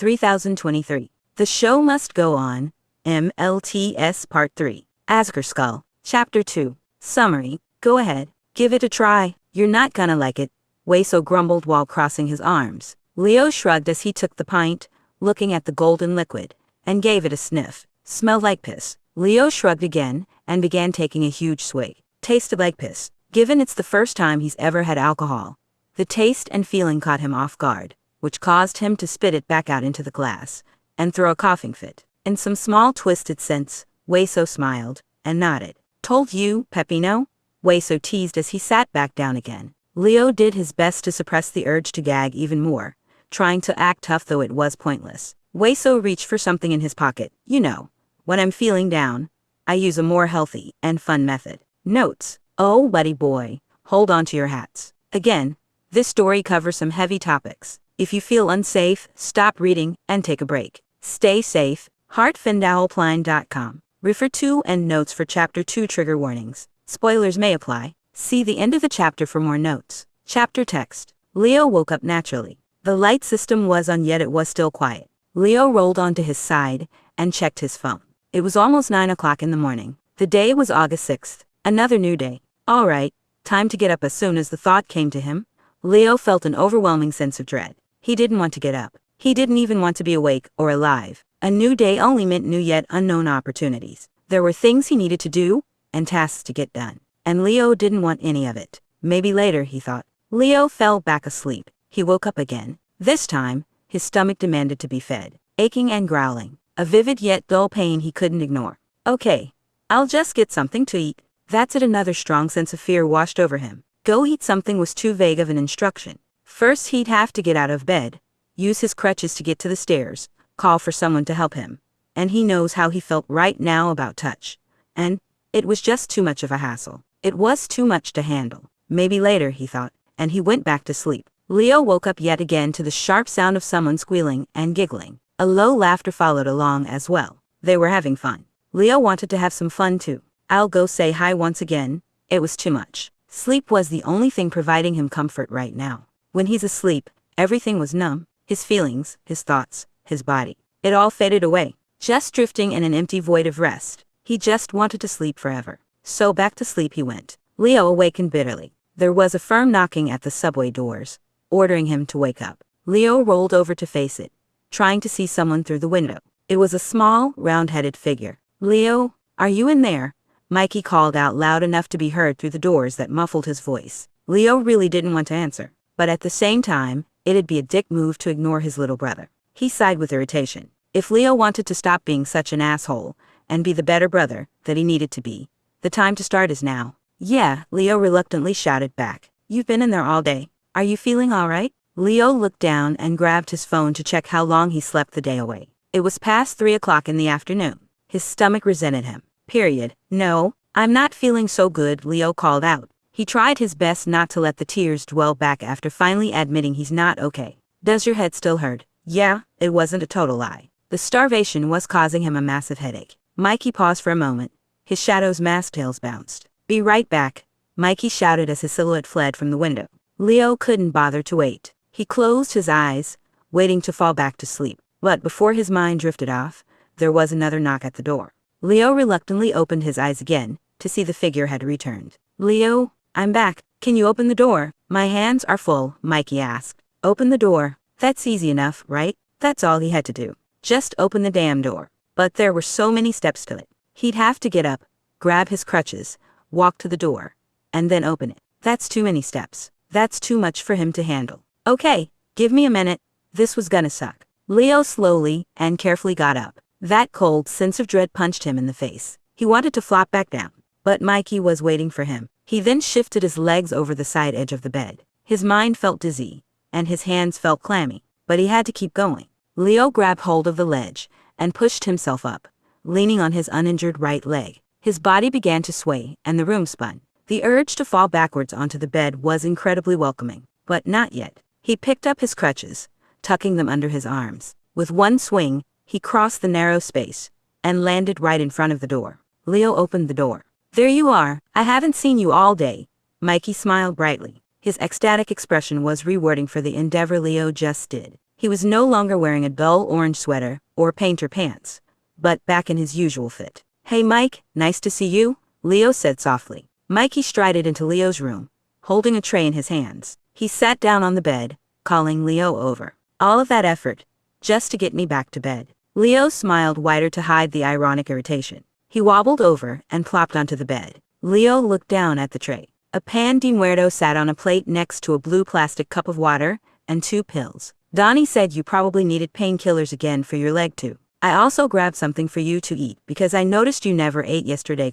3023. The Show Must Go On, MLTS Part 3. Asker Skull. Chapter 2. Summary. Go ahead. Give it a try. You're not gonna like it, Wayso grumbled while crossing his arms. Leo shrugged as he took the pint, looking at the golden liquid, and gave it a sniff. Smelled like piss. Leo shrugged again, and began taking a huge swig. Tasted like piss. Given it's the first time he's ever had alcohol, the taste and feeling caught him off guard, which caused him to spit it back out into the glass, and throw a coughing fit. In some small twisted sense, Wayso smiled, and nodded. Told you, Peppino? Wayso teased as he sat back down again. Leo did his best to suppress the urge to gag even more, trying to act tough though it was pointless. Wayso reached for something in his pocket. You know, when I'm feeling down, I use a more healthy and fun method. Notes. Oh, buddy boy, hold on to your hats. Again, this story covers some heavy topics. If you feel unsafe, stop reading and take a break. Stay safe. HeartFindowelpline.com. Refer to and notes for Chapter 2 trigger warnings. Spoilers may apply. See the end of the chapter for more notes. Chapter text. Leo woke up naturally. The light system was on, yet it was still quiet. Leo rolled onto his side and checked his phone. It was almost 9 o'clock in the morning. The day was August 6th. Another new day. All right, time to get up. As soon as the thought came to him, Leo felt an overwhelming sense of dread. He didn't want to get up. He didn't even want to be awake or alive. A new day only meant new yet unknown opportunities. There were things he needed to do and tasks to get done. And Leo didn't want any of it. Maybe later, he thought. Leo fell back asleep. He woke up again. This time, his stomach demanded to be fed. Aching and growling. A vivid yet dull pain he couldn't ignore. Okay, I'll just get something to eat. That's it. Another strong sense of fear washed over him. Go eat something was too vague of an instruction. First he'd have to get out of bed, use his crutches to get to the stairs, call for someone to help him. And he knows how he felt right now about touch. And it was just too much of a hassle. It was too much to handle. Maybe later, he thought, and he went back to sleep. Leo woke up yet again to the sharp sound of someone squealing and giggling. A low laughter followed along as well. They were having fun. Leo wanted to have some fun too. I'll go say hi once again. It was too much. Sleep was the only thing providing him comfort right now. When he's asleep, everything was numb. His feelings, his thoughts, his body. It all faded away. Just drifting in an empty void of rest. He just wanted to sleep forever. So back to sleep he went. Leo awakened bitterly. There was a firm knocking at the subway doors, ordering him to wake up. Leo rolled over to face it, trying to see someone through the window. It was a small, round-headed figure. Leo, are you in there? Mikey called out loud enough to be heard through the doors that muffled his voice. Leo really didn't want to answer, but at the same time, it'd be a dick move to ignore his little brother. He sighed with irritation. If Leo wanted to stop being such an asshole and be the better brother that he needed to be, the time to start is now. Yeah, Leo reluctantly shouted back. You've been in there all day. Are you feeling all right? Leo looked down and grabbed his phone to check how long he slept the day away. It was past 3 o'clock in the afternoon. His stomach resented him. Period. No, I'm not feeling so good, Leo called out. He tried his best not to let the tears dwell back after finally admitting he's not okay. Does your head still hurt? Yeah, it wasn't a total lie. The starvation was causing him a massive headache. Mikey paused for a moment. His shadow's mask tails bounced. Be right back, Mikey shouted as his silhouette fled from the window. Leo couldn't bother to wait. He closed his eyes, waiting to fall back to sleep. But before his mind drifted off, there was another knock at the door. Leo reluctantly opened his eyes again, to see the figure had returned. Leo, I'm back. Can you open the door? My hands are full, Mikey asked. Open the door. That's easy enough, right? That's all he had to do. Just open the damn door. But there were so many steps to it. He'd have to get up, grab his crutches, walk to the door, and then open it. That's too many steps. That's too much for him to handle. Okay, give me a minute. This was gonna suck. Leo slowly and carefully got up. That cold sense of dread punched him in the face. He wanted to flop back down, but Mikey was waiting for him. He then shifted his legs over the side edge of the bed. His mind felt dizzy, and his hands felt clammy, but he had to keep going. Leo grabbed hold of the ledge and pushed himself up, leaning on his uninjured right leg. His body began to sway, and the room spun. The urge to fall backwards onto the bed was incredibly welcoming, but not yet. He picked up his crutches, tucking them under his arms. With one swing, he crossed the narrow space and landed right in front of the door. Leo opened the door. There you are. I haven't seen you all day. Mikey smiled brightly. His ecstatic expression was rewarding for the endeavor Leo just did. He was no longer wearing a dull orange sweater or painter pants, but back in his usual fit. "Hey Mike, nice to see you," Leo said softly. Mikey strided into Leo's room, holding a tray in his hands. He sat down on the bed, calling Leo over. "All of that effort, just to get me back to bed." Leo smiled wider to hide the ironic irritation. He wobbled over and plopped onto the bed. Leo looked down at the tray. A pan de muerto sat on a plate next to a blue plastic cup of water and 2 pills. "Donnie said you probably needed painkillers again for your leg too. I also grabbed something for you to eat because I noticed you never ate yesterday,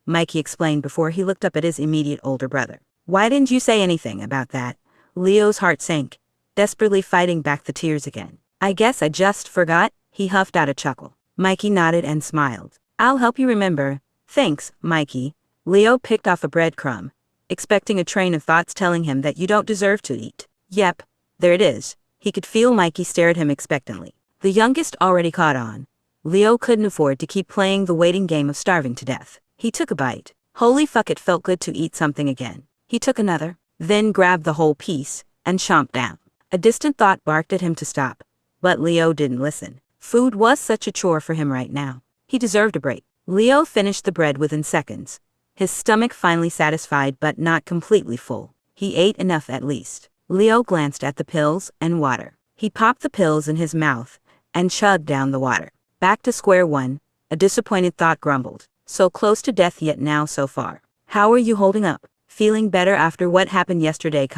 Mikey explained before he looked up at his immediate older brother. "Why didn't you say anything about that?" Leo's heart sank, desperately fighting back the tears again. "I guess I just forgot," he huffed out a chuckle. Mikey nodded and smiled. "I'll help you remember. Thanks, Mikey." Leo picked off a breadcrumb, expecting a train of thoughts telling him that you don't deserve to eat. Yep, there it is. He could feel Mikey stare at him expectantly. The youngest already caught on. Leo couldn't afford to keep playing the waiting game of starving to death. He took a bite. Holy fuck, it felt good to eat something again. He took another, then grabbed the whole piece and chomped down. A distant thought barked at him to stop, but Leo didn't listen. Food was such a chore for him right now. He deserved a break. Leo finished the bread within seconds, his stomach finally satisfied but not completely full. He ate enough at least. Leo glanced at the pills and water. He popped the pills in his mouth and chugged down the water. Back to square one, a disappointed thought grumbled. So close to death yet now so far. "How are you holding up? Feeling better after what happened yesterday,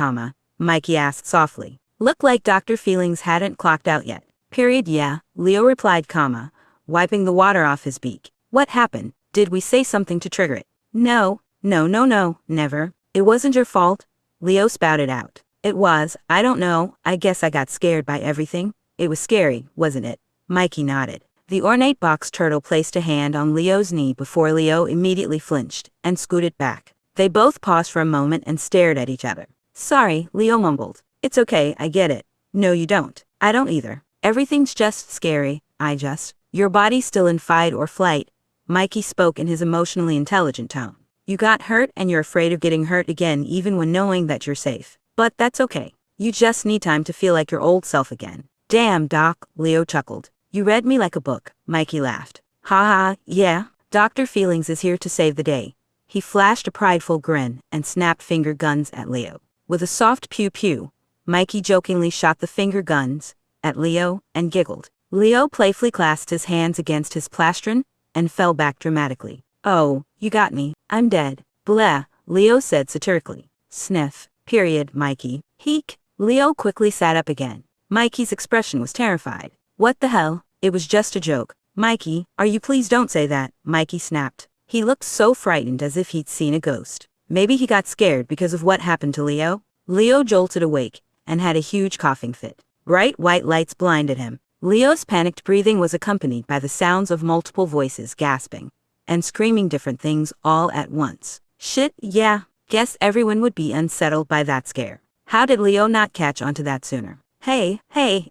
Mikey asked softly. Looked like Dr. Feelings hadn't clocked out yet. Yeah, Leo replied, wiping the water off his beak. "What happened? Did we say something to trigger it?" No, never. It wasn't your fault," Leo spouted out. "It was, I don't know, I guess I got scared by everything." "It was scary, wasn't it?" Mikey nodded. The ornate box turtle placed a hand on Leo's knee before Leo immediately flinched and scooted back. They both paused for a moment and stared at each other. "Sorry," Leo mumbled. "It's okay, I get it." "No you don't." "I don't either. Everything's just scary, Your body's still in fight or flight," Mikey spoke in his emotionally intelligent tone. "You got hurt and you're afraid of getting hurt again even when knowing that you're safe. But that's okay. You just need time to feel like your old self again." "Damn, Doc," Leo chuckled. "You read me like a book," Mikey laughed. "Ha, yeah, Dr. Feelings is here to save the day." He flashed a prideful grin and snapped finger guns at Leo. With a soft pew-pew, Mikey jokingly shot the finger guns at Leo and giggled. Leo playfully clasped his hands against his plastron and fell back dramatically. "Oh, you got me. I'm dead." "Blah," Leo said satirically. "Sniff. Mikey." "Heek." Leo quickly sat up again. Mikey's expression was terrified. "What the hell? It was just a joke." "Mikey, please don't say that," Mikey snapped. He looked so frightened as if he'd seen a ghost. Maybe he got scared because of what happened to Leo? Leo jolted awake and had a huge coughing fit. Bright white lights blinded him. Leo's panicked breathing was accompanied by the sounds of multiple voices gasping and screaming different things all at once. Shit, yeah, guess everyone would be unsettled by that scare. How did Leo not catch onto that sooner? Hey,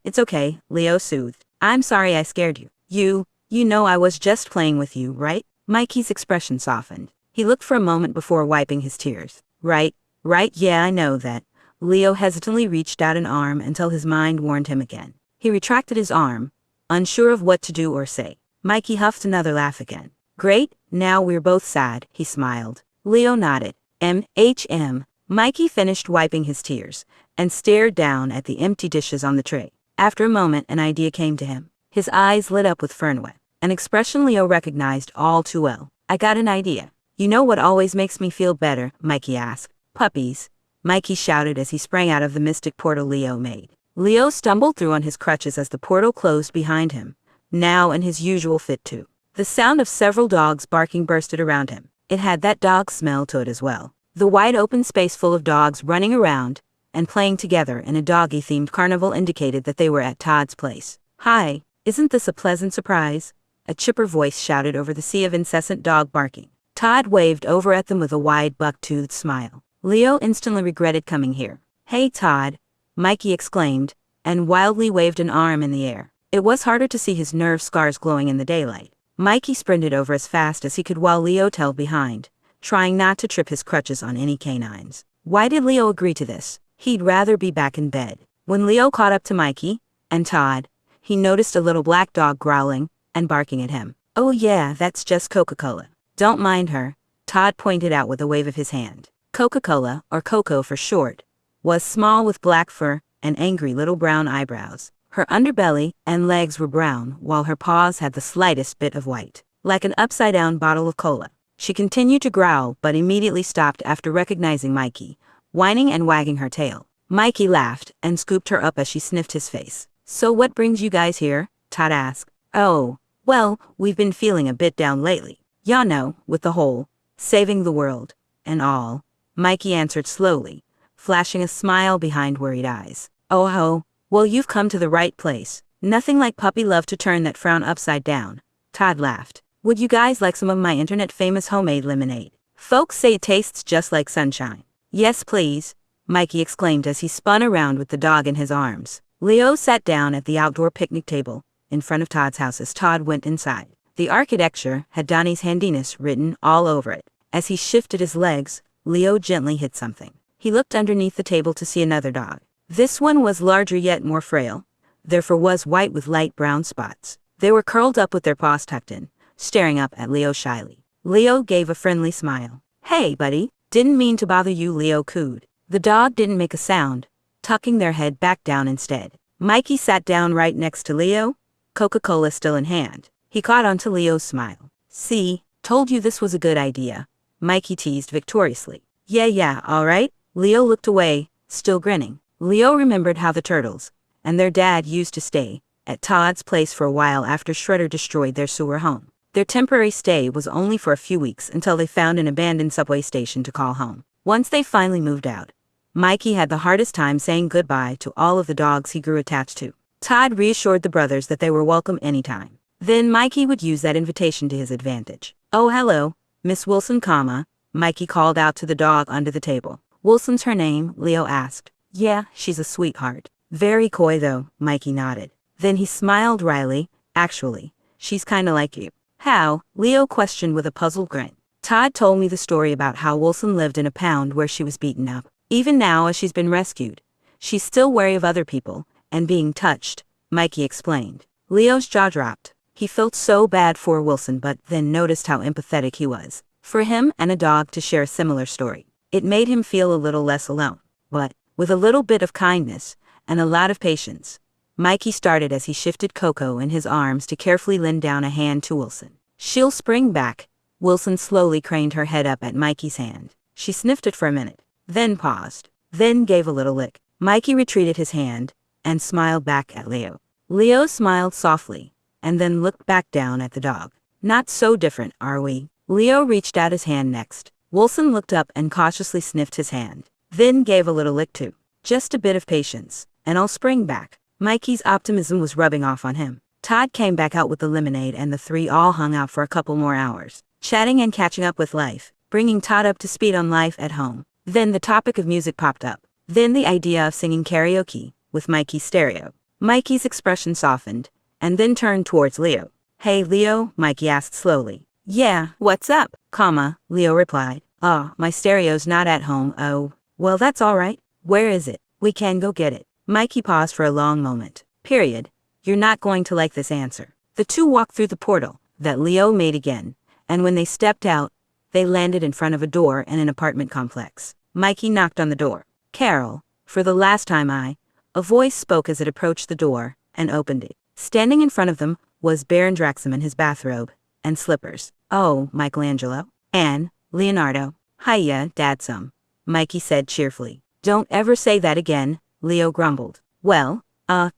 it's okay," Leo soothed. "I'm sorry I scared you. You know I was just playing with you, right?" Mikey's expression softened. He looked for a moment before wiping his tears. Right, yeah, I know that." Leo hesitantly reached out an arm until his mind warned him again. He retracted his arm, unsure of what to do or say. Mikey huffed another laugh again. "Great, now we're both sad," he smiled. Leo nodded. Mikey finished wiping his tears and stared down at the empty dishes on the tray. After a moment, an idea came to him. His eyes lit up with fernweh, an expression Leo recognized all too well. "I got an idea." "You know what always makes me feel better?" Mikey asked. "Puppies," Mikey shouted as he sprang out of the mystic portal Leo made. Leo stumbled through on his crutches as the portal closed behind him, now in his usual fit too. The sound of several dogs barking bursted around him. It had that dog smell to it as well. The wide open space full of dogs running around and playing together in a doggy-themed carnival indicated that they were at Todd's place. "Hi, isn't this a pleasant surprise?" a chipper voice shouted over the sea of incessant dog barking. Todd waved over at them with a wide buck-toothed smile. Leo instantly regretted coming here. "Hey Todd," Mikey exclaimed, and wildly waved an arm in the air. It was harder to see his nerve scars glowing in the daylight. Mikey sprinted over as fast as he could while Leo tailed behind, trying not to trip his crutches on any canines. Why did Leo agree to this? He'd rather be back in bed. When Leo caught up to Mikey, And Todd, he noticed a little black dog growling and barking at him. Oh yeah, that's just Coca-Cola. Don't mind her, Todd pointed out with a wave of his hand. Coca-Cola, or Coco for short, was small with black fur and angry little brown eyebrows. Her underbelly and legs were brown, while her paws had the slightest bit of white, like an upside-down bottle of cola. She continued to growl, but immediately stopped after recognizing Mikey, whining and wagging her tail. Mikey laughed and scooped her up as she sniffed his face. So what brings you guys here? Todd asked. Oh, well, we've been feeling a bit down lately. Ya know, with the whole saving the world and all, Mikey answered slowly, flashing a smile behind worried eyes. Oh ho, well you've come to the right place. Nothing like puppy love to turn that frown upside down. Todd laughed. Would you guys like some of my internet-famous homemade lemonade? Folks say it tastes just like sunshine. Yes please, Mikey exclaimed as he spun around with the dog in his arms. Leo sat down at the outdoor picnic table in front of Todd's house as Todd went inside. The architecture had Donnie's handiness written all over it. As he shifted his legs, Leo gently hit something. He looked underneath the table to see another dog. This one was larger yet more frail. Their fur was white with light brown spots. They were curled up with their paws tucked in, staring up at Leo shyly. Leo gave a friendly smile. Hey, buddy, didn't mean to bother you, Leo cooed. The dog didn't make a sound, tucking their head back down instead. Mikey sat down right next to Leo, Coca-Cola still in hand. He caught on to Leo's smile. See, told you this was a good idea, Mikey teased victoriously. Yeah, all right. Leo looked away, still grinning. Leo remembered how the turtles and their dad used to stay at Todd's place for a while after Shredder destroyed their sewer home. Their temporary stay was only for a few weeks until they found an abandoned subway station to call home. Once they finally moved out, Mikey had the hardest time saying goodbye to all of the dogs he grew attached to. Todd reassured the brothers that they were welcome anytime. Then Mikey would use that invitation to his advantage. Oh hello, Miss Wilson, Mikey called out to the dog under the table. Wilson's her name, Leo asked. Yeah, she's a sweetheart. Very coy though, Mikey nodded. Then he smiled wryly. Actually, she's kinda like you. How? Leo questioned with a puzzled grin. Todd told me the story about how Wilson lived in a pound where she was beaten up. Even now as she's been rescued, she's still wary of other people and being touched, Mikey explained. Leo's jaw dropped. He felt so bad for Wilson but then noticed how empathetic he was. For him and a dog to share a similar story, it made him feel a little less alone. But, with a little bit of kindness and a lot of patience, Mikey started as he shifted Coco in his arms to carefully lend down a hand to Wilson. She'll spring back. Wilson slowly craned her head up at Mikey's hand. She sniffed it for a minute, then paused, then gave a little lick. Mikey retreated his hand and smiled back at Leo. Leo smiled softly and then looked back down at the dog. Not so different, are we? Leo reached out his hand next. Wilson looked up and cautiously sniffed his hand, then gave a little lick too. Just a bit of patience, and I'll spring back. Mikey's optimism was rubbing off on him. Todd came back out with the lemonade and the three all hung out for a couple more hours, chatting and catching up with life, bringing Todd up to speed on life at home. Then the topic of music popped up. Then the idea of singing karaoke with Mikey's stereo. Mikey's expression softened, and then turned towards Leo. Hey Leo, Mikey asked slowly. Yeah, what's up? Leo replied. My stereo's not at home. Oh, well that's alright. Where is it? We can go get it. Mikey paused for a long moment. Period. You're not going to like this answer. The two walked through the portal that Leo made again, and when they stepped out, they landed in front of a door in an apartment complex. Mikey knocked on the door. Carol, for the last time a voice spoke as it approached the door and opened it. Standing in front of them was Baron Draxum in his bathrobe and slippers. Oh, Michelangelo. Anne, Leonardo. Hiya, Dadsum, Mikey said cheerfully. Don't ever say that again, Leo grumbled. Well,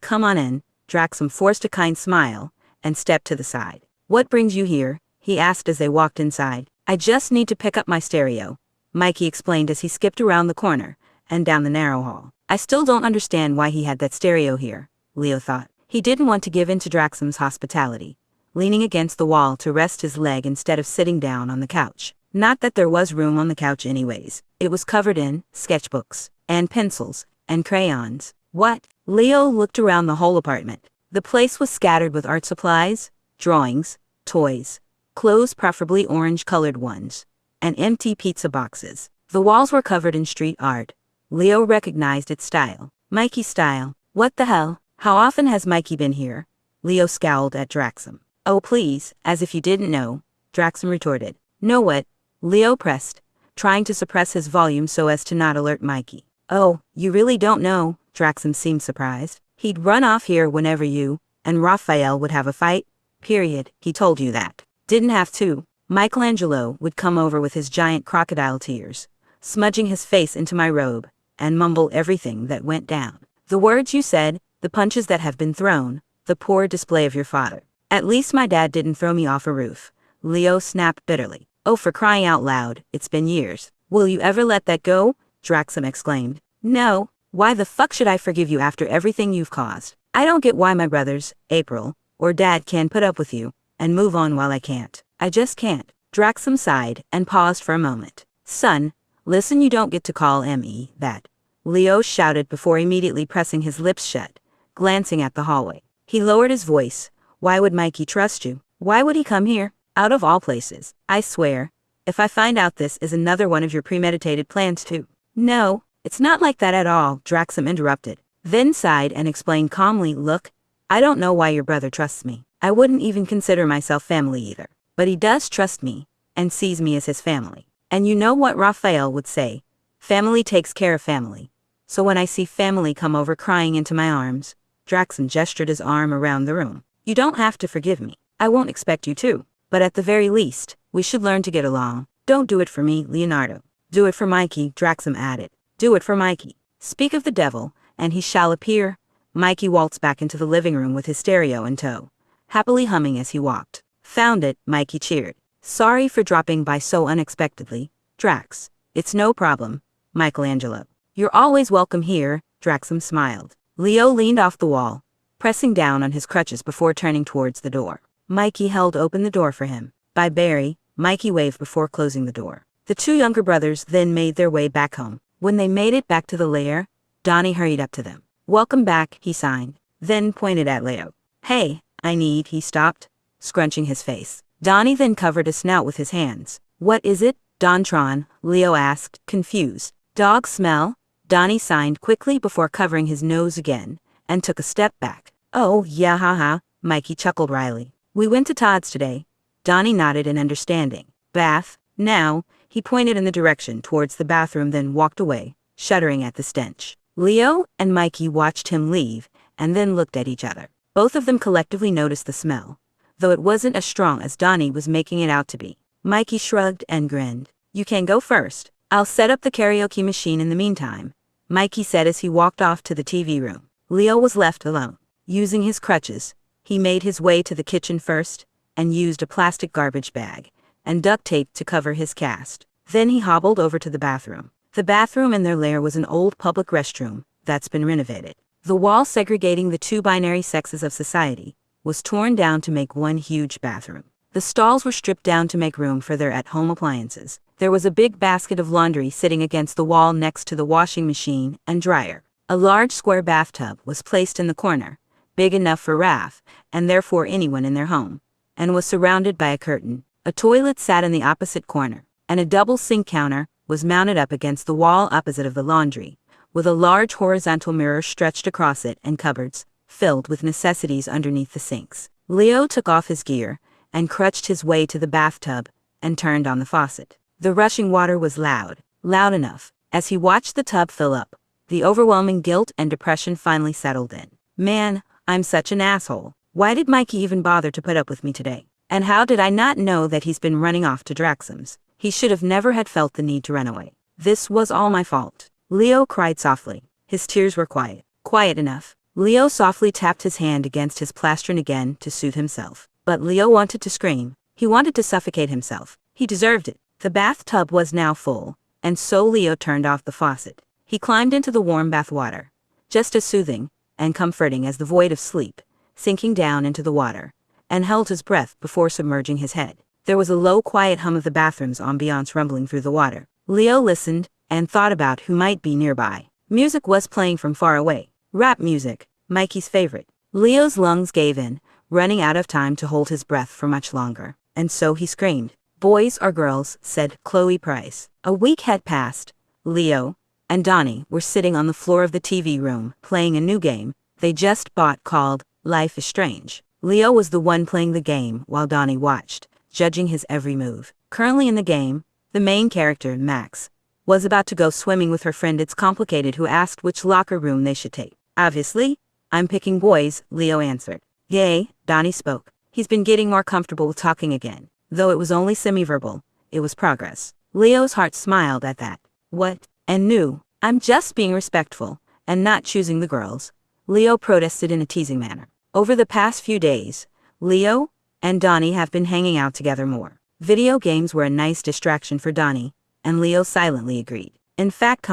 come on in. Draxum forced a kind smile and stepped to the side. What brings you here? He asked as they walked inside. I just need to pick up my stereo, Mikey explained as he skipped around the corner and down the narrow hall. I still don't understand why he had that stereo here, Leo thought. He didn't want to give in to Draxum's hospitality, leaning against the wall to rest his leg instead of sitting down on the couch. Not that there was room on the couch anyways. It was covered in sketchbooks and pencils and crayons. What? Leo looked around the whole apartment. The place was scattered with art supplies, drawings, toys, clothes, preferably orange-colored ones, and empty pizza boxes. The walls were covered in street art. Leo recognized its style. Mikey's style. What the hell? How often has Mikey been here? Leo scowled at Draxum. Oh please, as if you didn't know, Draxum retorted. Know what? Leo pressed, trying to suppress his volume so as to not alert Mikey. Oh, you really don't know, Draxum seemed surprised. He'd run off here whenever you and Raphael would have a fight, period. He told you that. Didn't have to. Michelangelo would come over with his giant crocodile tears, smudging his face into my robe, and mumble everything that went down. The words you said, the punches that have been thrown, the poor display of your father. At least my dad didn't throw me off a roof, Leo snapped bitterly. Oh, for crying out loud, it's been years. Will you ever let that go? Draxum exclaimed. No, why the fuck should I forgive you after everything you've caused? I don't get why my brothers, April, or Dad can put up with you, and move on while I can't. I just can't. Draxum sighed and paused for a moment. Son, listen, you don't get to call me that, Leo shouted before immediately pressing his lips shut, glancing at the hallway. He lowered his voice. Why would Mikey trust you? Why would he come here? Out of all places. I swear, if I find out this is another one of your premeditated plans too. No, it's not like that at all, Draxum interrupted, then sighed and explained calmly, look, I don't know why your brother trusts me. I wouldn't even consider myself family either. But he does trust me, and sees me as his family. And you know what Raphael would say, family takes care of family. So when I see family come over crying into my arms, Draxum gestured his arm around the room. You don't have to forgive me. I won't expect you to. But at the very least, we should learn to get along. Don't do it for me, Leonardo. Do it for Mikey, Draxum added. Do it for Mikey. Speak of the devil, and he shall appear. Mikey waltzed back into the living room with his stereo in tow, happily humming as he walked. Found it, Mikey cheered. Sorry for dropping by so unexpectedly, Drax. It's no problem, Michelangelo. You're always welcome here, Draxum smiled. Leo leaned off the wall, pressing down on his crutches before turning towards the door. Mikey held open the door for him. Bye, Barry, Mikey waved before closing the door. The two younger brothers then made their way back home. When they made it back to the lair, Donnie hurried up to them. Welcome back, he signed, then pointed at Leo. Hey, he stopped, scrunching his face. Donnie then covered his snout with his hands. What is it, Dontron? Leo asked, confused. Dog smell? Donnie signed quickly before covering his nose again, and took a step back. Oh, yeah, haha, Mikey chuckled wryly. We went to Todd's today. Donnie nodded in understanding. Bath? Now, he pointed in the direction towards the bathroom then walked away, shuddering at the stench. Leo and Mikey watched him leave, and then looked at each other. Both of them collectively noticed the smell, though it wasn't as strong as Donnie was making it out to be. Mikey shrugged and grinned. You can go first. I'll set up the karaoke machine in the meantime, Mikey said as he walked off to the TV room. Leo was left alone. Using his crutches, he made his way to the kitchen first, and used a plastic garbage bag and duct tape to cover his cast. Then he hobbled over to the bathroom. The bathroom in their lair was an old public restroom that's been renovated. The wall segregating the two binary sexes of society was torn down to make one huge bathroom. The stalls were stripped down to make room for their at-home appliances. There was a big basket of laundry sitting against the wall next to the washing machine and dryer. A large square bathtub was placed in the corner, big enough for Raph, and therefore anyone in their home, and was surrounded by a curtain. A toilet sat in the opposite corner, and a double sink counter was mounted up against the wall opposite of the laundry, with a large horizontal mirror stretched across it and cupboards filled with necessities underneath the sinks. Leo took off his gear and crutched his way to the bathtub and turned on the faucet. The rushing water was loud enough. As he watched the tub fill up, the overwhelming guilt and depression finally settled in. Man, I'm such an asshole. Why did Mikey even bother to put up with me today? And how did I not know that he's been running off to Draxum's? He should have never had felt the need to run away. This was all my fault. Leo cried softly. His tears were quiet enough. Leo softly tapped his hand against his plastron again to soothe himself. But Leo wanted to scream. He wanted to suffocate himself. He deserved it. The bathtub was now full, and so Leo turned off the faucet. He climbed into the warm bath water, just as soothing and comforting as the void of sleep, sinking down into the water, and held his breath before submerging his head. There was a low, quiet hum of the bathroom's ambiance rumbling through the water. Leo listened and thought about who might be nearby. Music was playing from far away. Rap music, Mikey's favorite. Leo's lungs gave in, running out of time to hold his breath for much longer, and so he screamed. Boys or girls, said Chloe Price. A week had passed. Leo and Donnie were sitting on the floor of the TV room, playing a new game they just bought called Life is Strange. Leo was the one playing the game while Donnie watched, judging his every move. Currently in the game, the main character, Max, was about to go swimming with her friend It's Complicated, who asked which locker room they should take. Obviously, I'm picking boys, Leo answered. Yay, Donnie spoke. He's been getting more comfortable with talking again. Though it was only semi-verbal, it was progress. Leo's heart smiled at that. What? And knew, I'm just being respectful, and not choosing the girls, Leo protested in a teasing manner. Over the past few days, Leo and Donnie have been hanging out together more. Video games were a nice distraction for Donnie, and Leo silently agreed. In fact,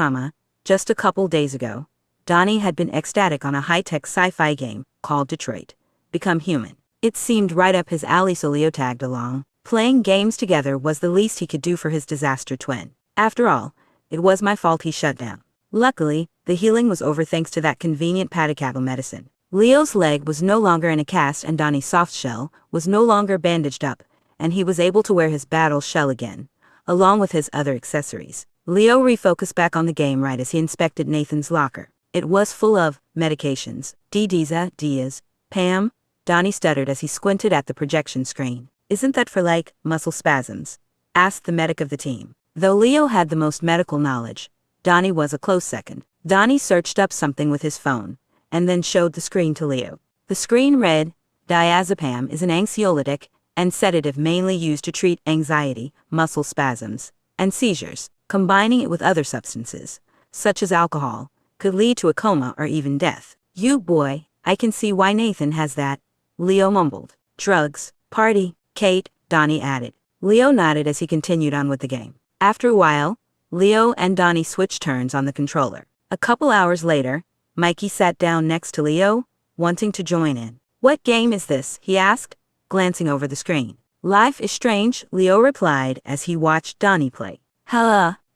just a couple days ago, Donnie had been ecstatic on a high-tech sci-fi game called Detroit, Become Human. It seemed right up his alley, so Leo tagged along. Playing games together was the least he could do for his disaster twin. After all, it was my fault he shut down. Luckily, the healing was over thanks to that convenient Padacabal medicine. Leo's leg was no longer in a cast and Donnie's soft shell was no longer bandaged up, and he was able to wear his battle shell again, along with his other accessories. Leo refocused back on the game right as he inspected Nathan's locker. It was full of medications. Diaz, Pam, Donnie stuttered as he squinted at the projection screen. Isn't that for like muscle spasms? Asked the medic of the team. Though Leo had the most medical knowledge, Donnie was a close second. Donnie searched up something with his phone, and then showed the screen to Leo. The screen read, Diazepam is an anxiolytic and sedative mainly used to treat anxiety, muscle spasms, and seizures. Combining it with other substances, such as alcohol, could lead to a coma or even death. You boy, I can see why Nathan has that, Leo mumbled. Drugs, party, Kate, Donnie added. Leo nodded as he continued on with the game. After a while, Leo and Donnie switched turns on the controller. A couple hours later, Mikey sat down next to Leo, wanting to join in. What game is this? He asked, glancing over the screen. Life is Strange, Leo replied as he watched Donnie play.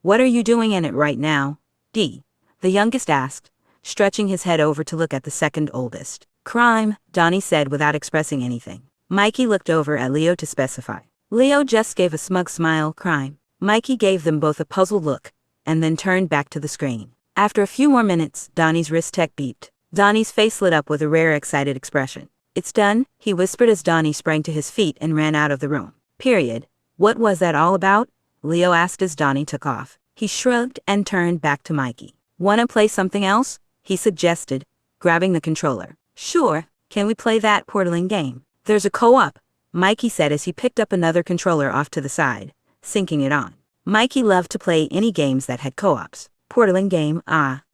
What are you doing in it right now? The youngest asked, stretching his head over to look at the second oldest. Crime, Donnie said without expressing anything. Mikey looked over at Leo to specify. Leo just gave a smug smile. Crime. Mikey gave them both a puzzled look, and then turned back to the screen. After a few more minutes, Donnie's wrist tech beeped. Donnie's face lit up with a rare excited expression. It's done, he whispered as Donnie sprang to his feet and ran out of the room. Period. What was that all about? Leo asked as Donnie took off. He shrugged and turned back to Mikey. Wanna play something else? He suggested, grabbing the controller. Sure, can we play that portaling game? There's a co-op, Mikey said as he picked up another controller off to the side, syncing it on. Mikey loved to play any games that had co-ops. Portaling game,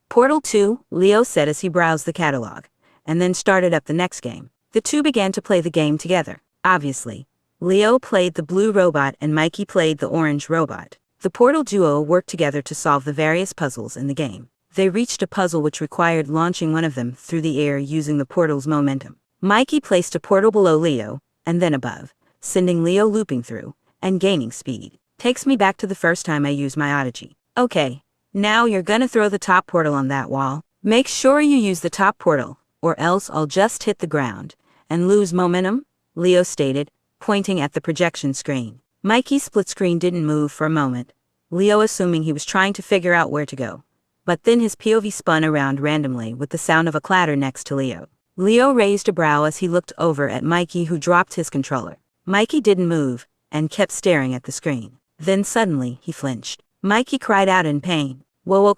Portal 2, Leo said as he browsed the catalog, and then started up the next game. The two began to play the game together. Obviously, Leo played the blue robot and Mikey played the orange robot. The Portal duo worked together to solve the various puzzles in the game. They reached a puzzle which required launching one of them through the air using the portal's momentum. Mikey placed a portal below Leo, and then above, sending Leo looping through, and gaining speed. Takes me back to the first time I used my Odyssey. Okay, now you're gonna throw the top portal on that wall. Make sure you use the top portal, or else I'll just hit the ground and lose momentum, Leo stated, pointing at the projection screen. Mikey's split screen didn't move for a moment, Leo assuming he was trying to figure out where to go. But then his POV spun around randomly with the sound of a clatter next to Leo. Leo raised a brow as he looked over at Mikey, who dropped his controller. Mikey didn't move, and kept staring at the screen. Then suddenly, he flinched. Mikey cried out in pain. Whoa,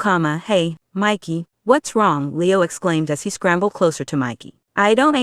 hey, Mikey, what's wrong? Leo exclaimed as he scrambled closer to Mikey. I don't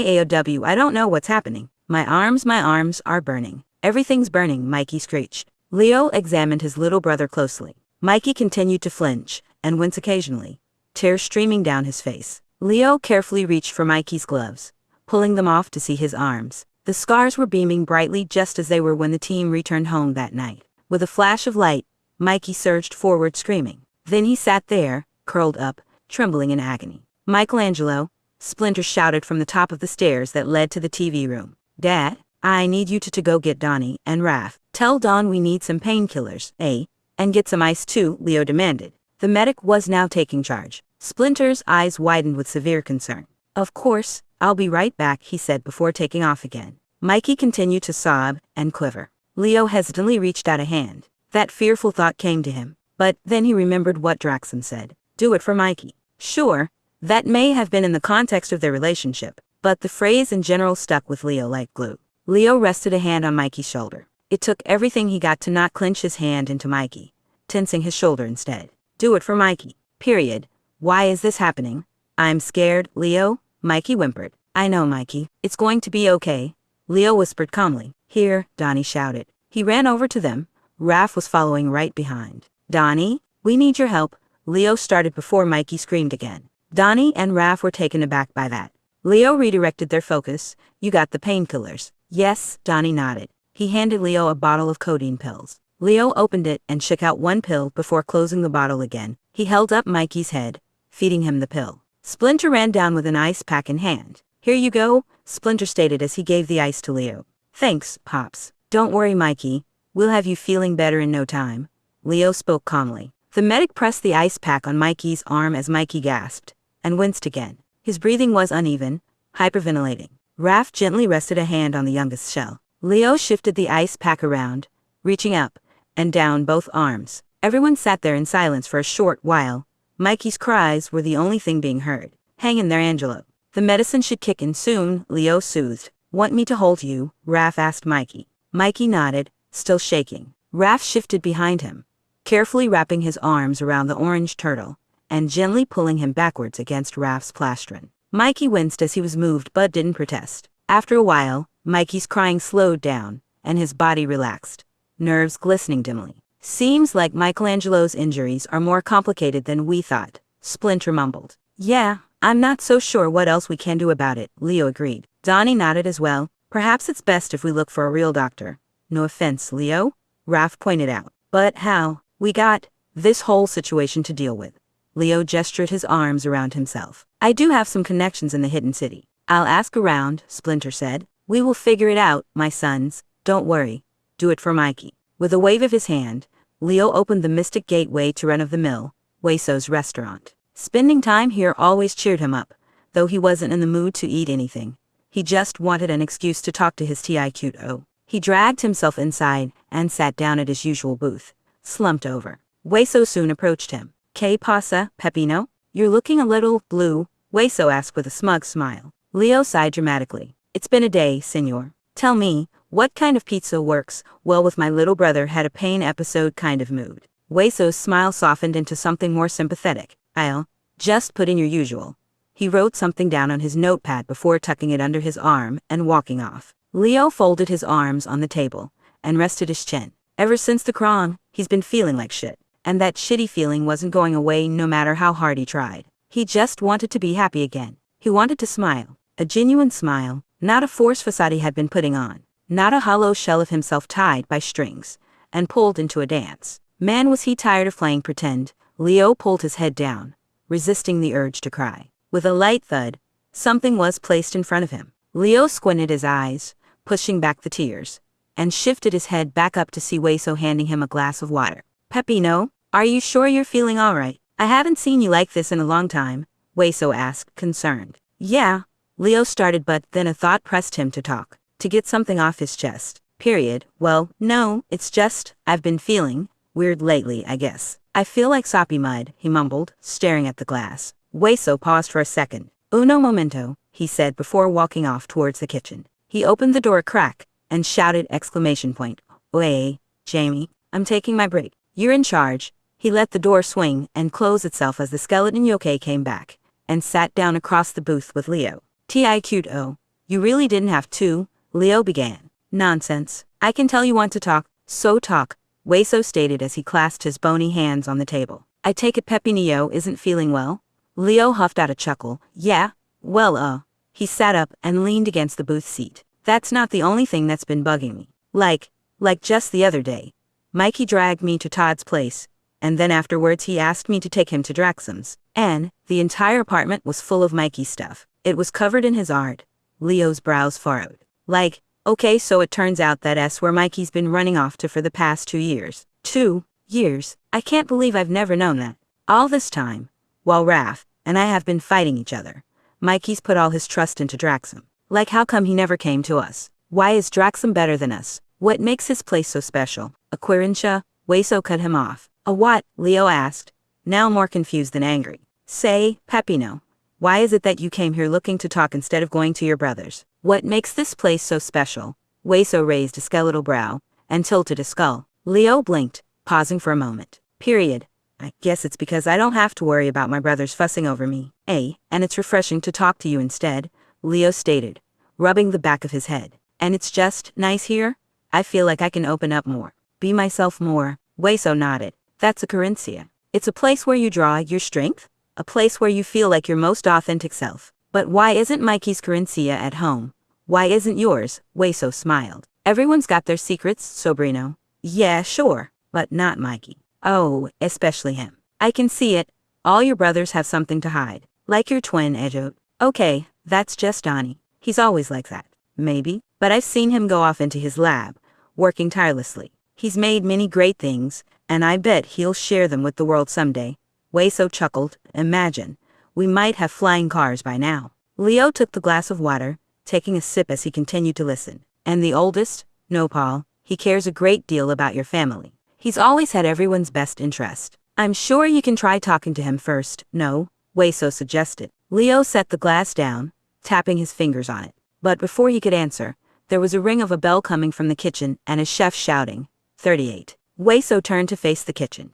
know what's happening. My arms are burning. Everything's burning, Mikey screeched. Leo examined his little brother closely. Mikey continued to flinch, and wince occasionally, tears streaming down his face. Leo carefully reached for Mikey's gloves, pulling them off to see his arms. The scars were beaming brightly just as they were when the team returned home that night. With a flash of light, Mikey surged forward screaming. Then he sat there, curled up, trembling in agony. Michelangelo, Splinter shouted from the top of the stairs that led to the TV room. Dad, I need you to go get Donnie and Raph. Tell Don we need some painkillers, and get some ice too, Leo demanded. The medic was now taking charge. Splinter's eyes widened with severe concern. Of course, I'll be right back, he said before taking off again. Mikey continued to sob and quiver. Leo hesitantly reached out a hand. That fearful thought came to him, but then he remembered what Draxon said. Do it for Mikey. Sure, That may have been in the context of their relationship, but the phrase in general stuck with Leo like glue. Leo rested a hand on Mikey's shoulder. It took everything he got to not clench his hand into Mikey, tensing his shoulder instead. Do it for Mikey. Period. Why is this happening? I'm scared, Leo, Mikey whimpered. I know, Mikey. It's going to be okay, Leo whispered calmly. Here, Donnie shouted. He ran over to them. Raph was following right behind. Donnie, we need your help, Leo started before Mikey screamed again. Donnie and Raph were taken aback by that. Leo redirected their focus. You got the painkillers. Yes, Donnie nodded. He handed Leo a bottle of codeine pills. Leo opened it and shook out one pill before closing the bottle again. He held up Mikey's head, feeding him the pill. Splinter ran down with an ice pack in hand. Here you go, Splinter stated as he gave the ice to Leo. Thanks, Pops. Don't worry, Mikey. We'll have you feeling better in no time, Leo spoke calmly. The medic pressed the ice pack on Mikey's arm as Mikey gasped and winced again. His breathing was uneven, hyperventilating. Raph gently rested a hand on the youngest shell. Leo shifted the ice pack around, reaching up and down both arms. Everyone sat there in silence for a short while. Mikey's cries were the only thing being heard. Hang in there, Angelo. The medicine should kick in soon, Leo soothed. Want me to hold you? Raph asked Mikey. Mikey nodded, still shaking. Raph shifted behind him, carefully wrapping his arms around the orange turtle and gently pulling him backwards against Raph's plastron. Mikey winced as he was moved but didn't protest. After a while, Mikey's crying slowed down and his body relaxed, nerves glistening dimly. Seems like Michelangelo's injuries are more complicated than we thought, Splinter mumbled. Yeah, I'm not so sure what else we can do about it, Leo agreed. Donnie nodded as well. Perhaps it's best if we look for a real doctor. No offense, Leo, Raph pointed out. But how? We got this whole situation to deal with. Leo gestured his arms around himself. I do have some connections in the hidden city. I'll ask around, Splinter said. We will figure it out, my sons. Don't worry. Do it for Mikey. With a wave of his hand, Leo opened the mystic gateway to run-of-the-mill, Hueso's restaurant. Spending time here always cheered him up, though he wasn't in the mood to eat anything. He just wanted an excuse to talk to his TIQO. He dragged himself inside and sat down at his usual booth, slumped over. Hueso soon approached him. ¿Qué pasa, Pepino? You're looking a little blue, Hueso asked with a smug smile. Leo sighed dramatically. It's been a day, senor. Tell me, what kind of pizza works well with my little brother had a pain episode kind of mood? Hueso's smile softened into something more sympathetic. I'll just put in your usual. He wrote something down on his notepad before tucking it under his arm and walking off. Leo folded his arms on the table and rested his chin. Ever since the cron, he's been feeling like shit. And that shitty feeling wasn't going away no matter how hard he tried. He just wanted to be happy again. He wanted to smile. A genuine smile, not a forced facade he had been putting on. Not a hollow shell of himself tied by strings and pulled into a dance. Man, was he tired of playing pretend. Leo pulled his head down, resisting the urge to cry. With a light thud, something was placed in front of him. Leo squinted his eyes, pushing back the tears, and shifted his head back up to see Hueso handing him a glass of water. Pepino, are you sure you're feeling all right? I haven't seen you like this in a long time, Hueso asked, concerned. Yeah, Leo started, but then a thought pressed him to talk, to get something off his chest. Period. Well, no, it's just, I've been feeling weird lately, I guess. I feel like soppy mud, he mumbled, staring at the glass. Hueso paused for a second. Uno momento, he said before walking off towards the kitchen. He opened the door a crack and shouted exclamation point. Oye, Jamie, I'm taking my break. You're in charge. He let the door swing and close itself as the skeleton yokai came back and sat down across the booth with Leo. TIQO, you really didn't have to, Leo began. Nonsense. I can tell you want to talk, so talk, Hueso stated as he clasped his bony hands on the table. I take it Pepinillo isn't feeling well? Leo huffed out a chuckle. Yeah, well, He sat up and leaned against the booth seat. That's not the only thing that's been bugging me. Like just the other day. Mikey dragged me to Todd's place, and then afterwards he asked me to take him to Draxum's. And the entire apartment was full of Mikey stuff. It was covered in his art. Leo's brows furrowed. Okay, so it turns out that's where Mikey's been running off to for the past 2 years. 2 years? I can't believe I've never known that. All this time, while Raph and I have been fighting each other, Mikey's put all his trust into Draxum. How come he never came to us? Why is Draxum better than us? What makes his place so special? A Quirincha? Hueso cut him off. A what? Leo asked, now more confused than angry. Say, Pepino, Why is it that you came here looking to talk instead of going to your brother's? What makes this place so special? Wei-So raised a skeletal brow and tilted a skull. Leo blinked, pausing for a moment. Period. I guess it's because I don't have to worry about my brothers fussing over me. And it's refreshing to talk to you instead, Leo stated, rubbing the back of his head. And it's just nice here? I feel like I can open up more. Be myself more. Wei-So nodded. That's a Carinthia. It's a place where you draw your strength? A place where you feel like your most authentic self. But why isn't Mikey's Carinthia at home? Why isn't yours? Wei-So smiled. Everyone's got their secrets, Sobrino. Yeah, sure, but not Mikey. Oh, especially him. I can see it. All your brothers have something to hide. Like your twin, Ejot. Okay, that's just Donnie. He's always like that. Maybe, but I've seen him go off into his lab, working tirelessly. He's made many great things, and I bet he'll share them with the world someday. Wei-So chuckled. Imagine. We might have flying cars by now. Leo took the glass of water, taking a sip as he continued to listen. And the oldest? No, Paul. He cares a great deal about your family. He's always had everyone's best interest. I'm sure you can try talking to him first. No, Wei-So suggested. Leo set the glass down, tapping his fingers on it. But before he could answer, there was a ring of a bell coming from the kitchen and a chef shouting, 38. Wei-So turned to face the kitchen.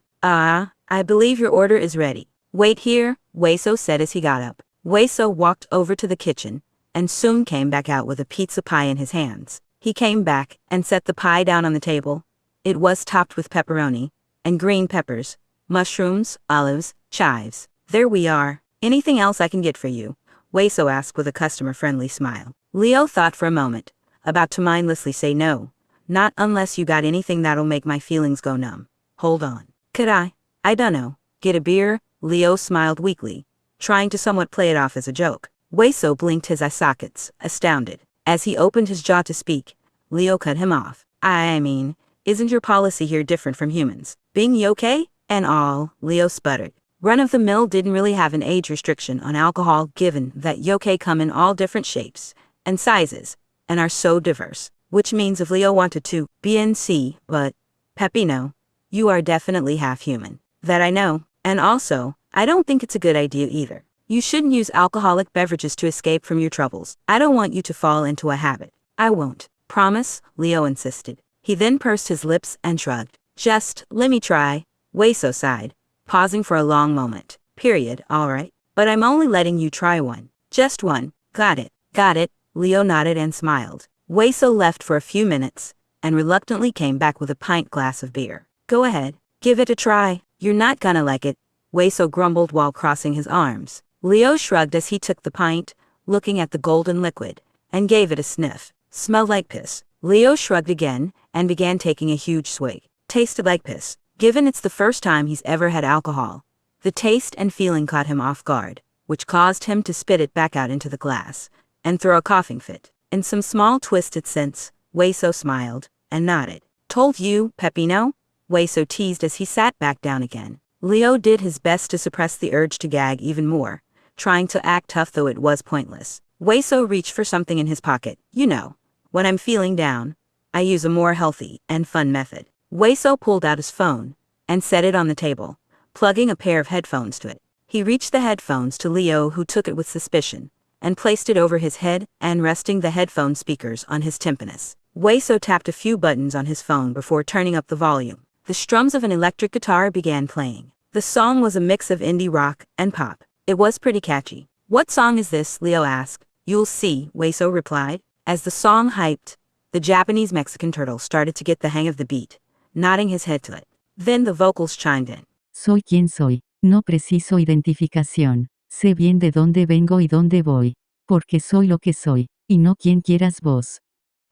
I believe your order is ready. Wait here, Wei-So said as he got up. Wei-So walked over to the kitchen, and soon came back out with a pizza pie in his hands. He came back and set the pie down on the table. It was topped with pepperoni, and green peppers, mushrooms, olives, chives. There we are. Anything else I can get for you? Wei-So asked with a customer-friendly smile. Leo thought for a moment, about to mindlessly say no. Not unless you got anything that'll make my feelings go numb. Hold on. Could I dunno, get a beer? Leo smiled weakly, trying to somewhat play it off as a joke. Wei-So blinked his eye sockets, astounded. As he opened his jaw to speak, Leo cut him off. I mean, isn't your policy here different from humans? Being yokai? And all, Leo sputtered. Run-of-the-mill didn't really have an age restriction on alcohol given that yokai come in all different shapes and sizes, and are so diverse. Which means if Leo wanted to, BNC, but, Pepino, you are definitely half human. That I know, and also, I don't think it's a good idea either. You shouldn't use alcoholic beverages to escape from your troubles. I don't want you to fall into a habit. I won't. Promise? Leo insisted. He then pursed his lips and shrugged. Just, let me try. Wei-So sighed, pausing for a long moment. Period, alright. But I'm only letting you try one. Just one. Got it. Got it. Leo nodded and smiled. Wei-So left for a few minutes, and reluctantly came back with a pint glass of beer. Go ahead. Give it a try. You're not gonna like it, Wei-So grumbled while crossing his arms. Leo shrugged as he took the pint, looking at the golden liquid, and gave it a sniff. Smelled like piss. Leo shrugged again, and began taking a huge swig. Tasted like piss. Given it's the first time he's ever had alcohol, the taste and feeling caught him off guard, which caused him to spit it back out into the glass, and throw a coughing fit. In some small twisted sense, Wei-So smiled, and nodded. Told you, Pepino? Wei-So teased as he sat back down again. Leo did his best to suppress the urge to gag even more, trying to act tough though it was pointless. Wei-So reached for something in his pocket. You know, when I'm feeling down, I use a more healthy and fun method. Wei-So pulled out his phone, and set it on the table, plugging a pair of headphones to it. He reached the headphones to Leo, who took it with suspicion, and placed it over his head and resting the headphone speakers on his tympanus. Wei-So tapped a few buttons on his phone before turning up the volume. The strums of an electric guitar began playing. The song was a mix of indie rock and pop. It was pretty catchy. What song is this? Leo asked. You'll see, Wei-So replied. As the song hyped, the Japanese Mexican turtle started to get the hang of the beat, nodding his head to it. Then the vocals chimed in. Soy quien soy, no preciso identificación, sé bien de dónde vengo y dónde voy, porque soy lo que soy, y no quien quieras vos.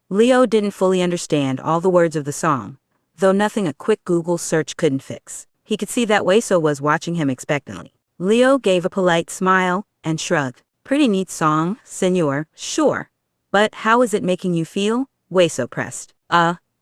Leo didn't fully understand all the words of the song, though nothing a quick Google search couldn't fix. He could see that Wei-So was watching him expectantly. Leo gave a polite smile and shrugged. Pretty neat song, senor, sure. But how is it making you feel? Wei-So pressed.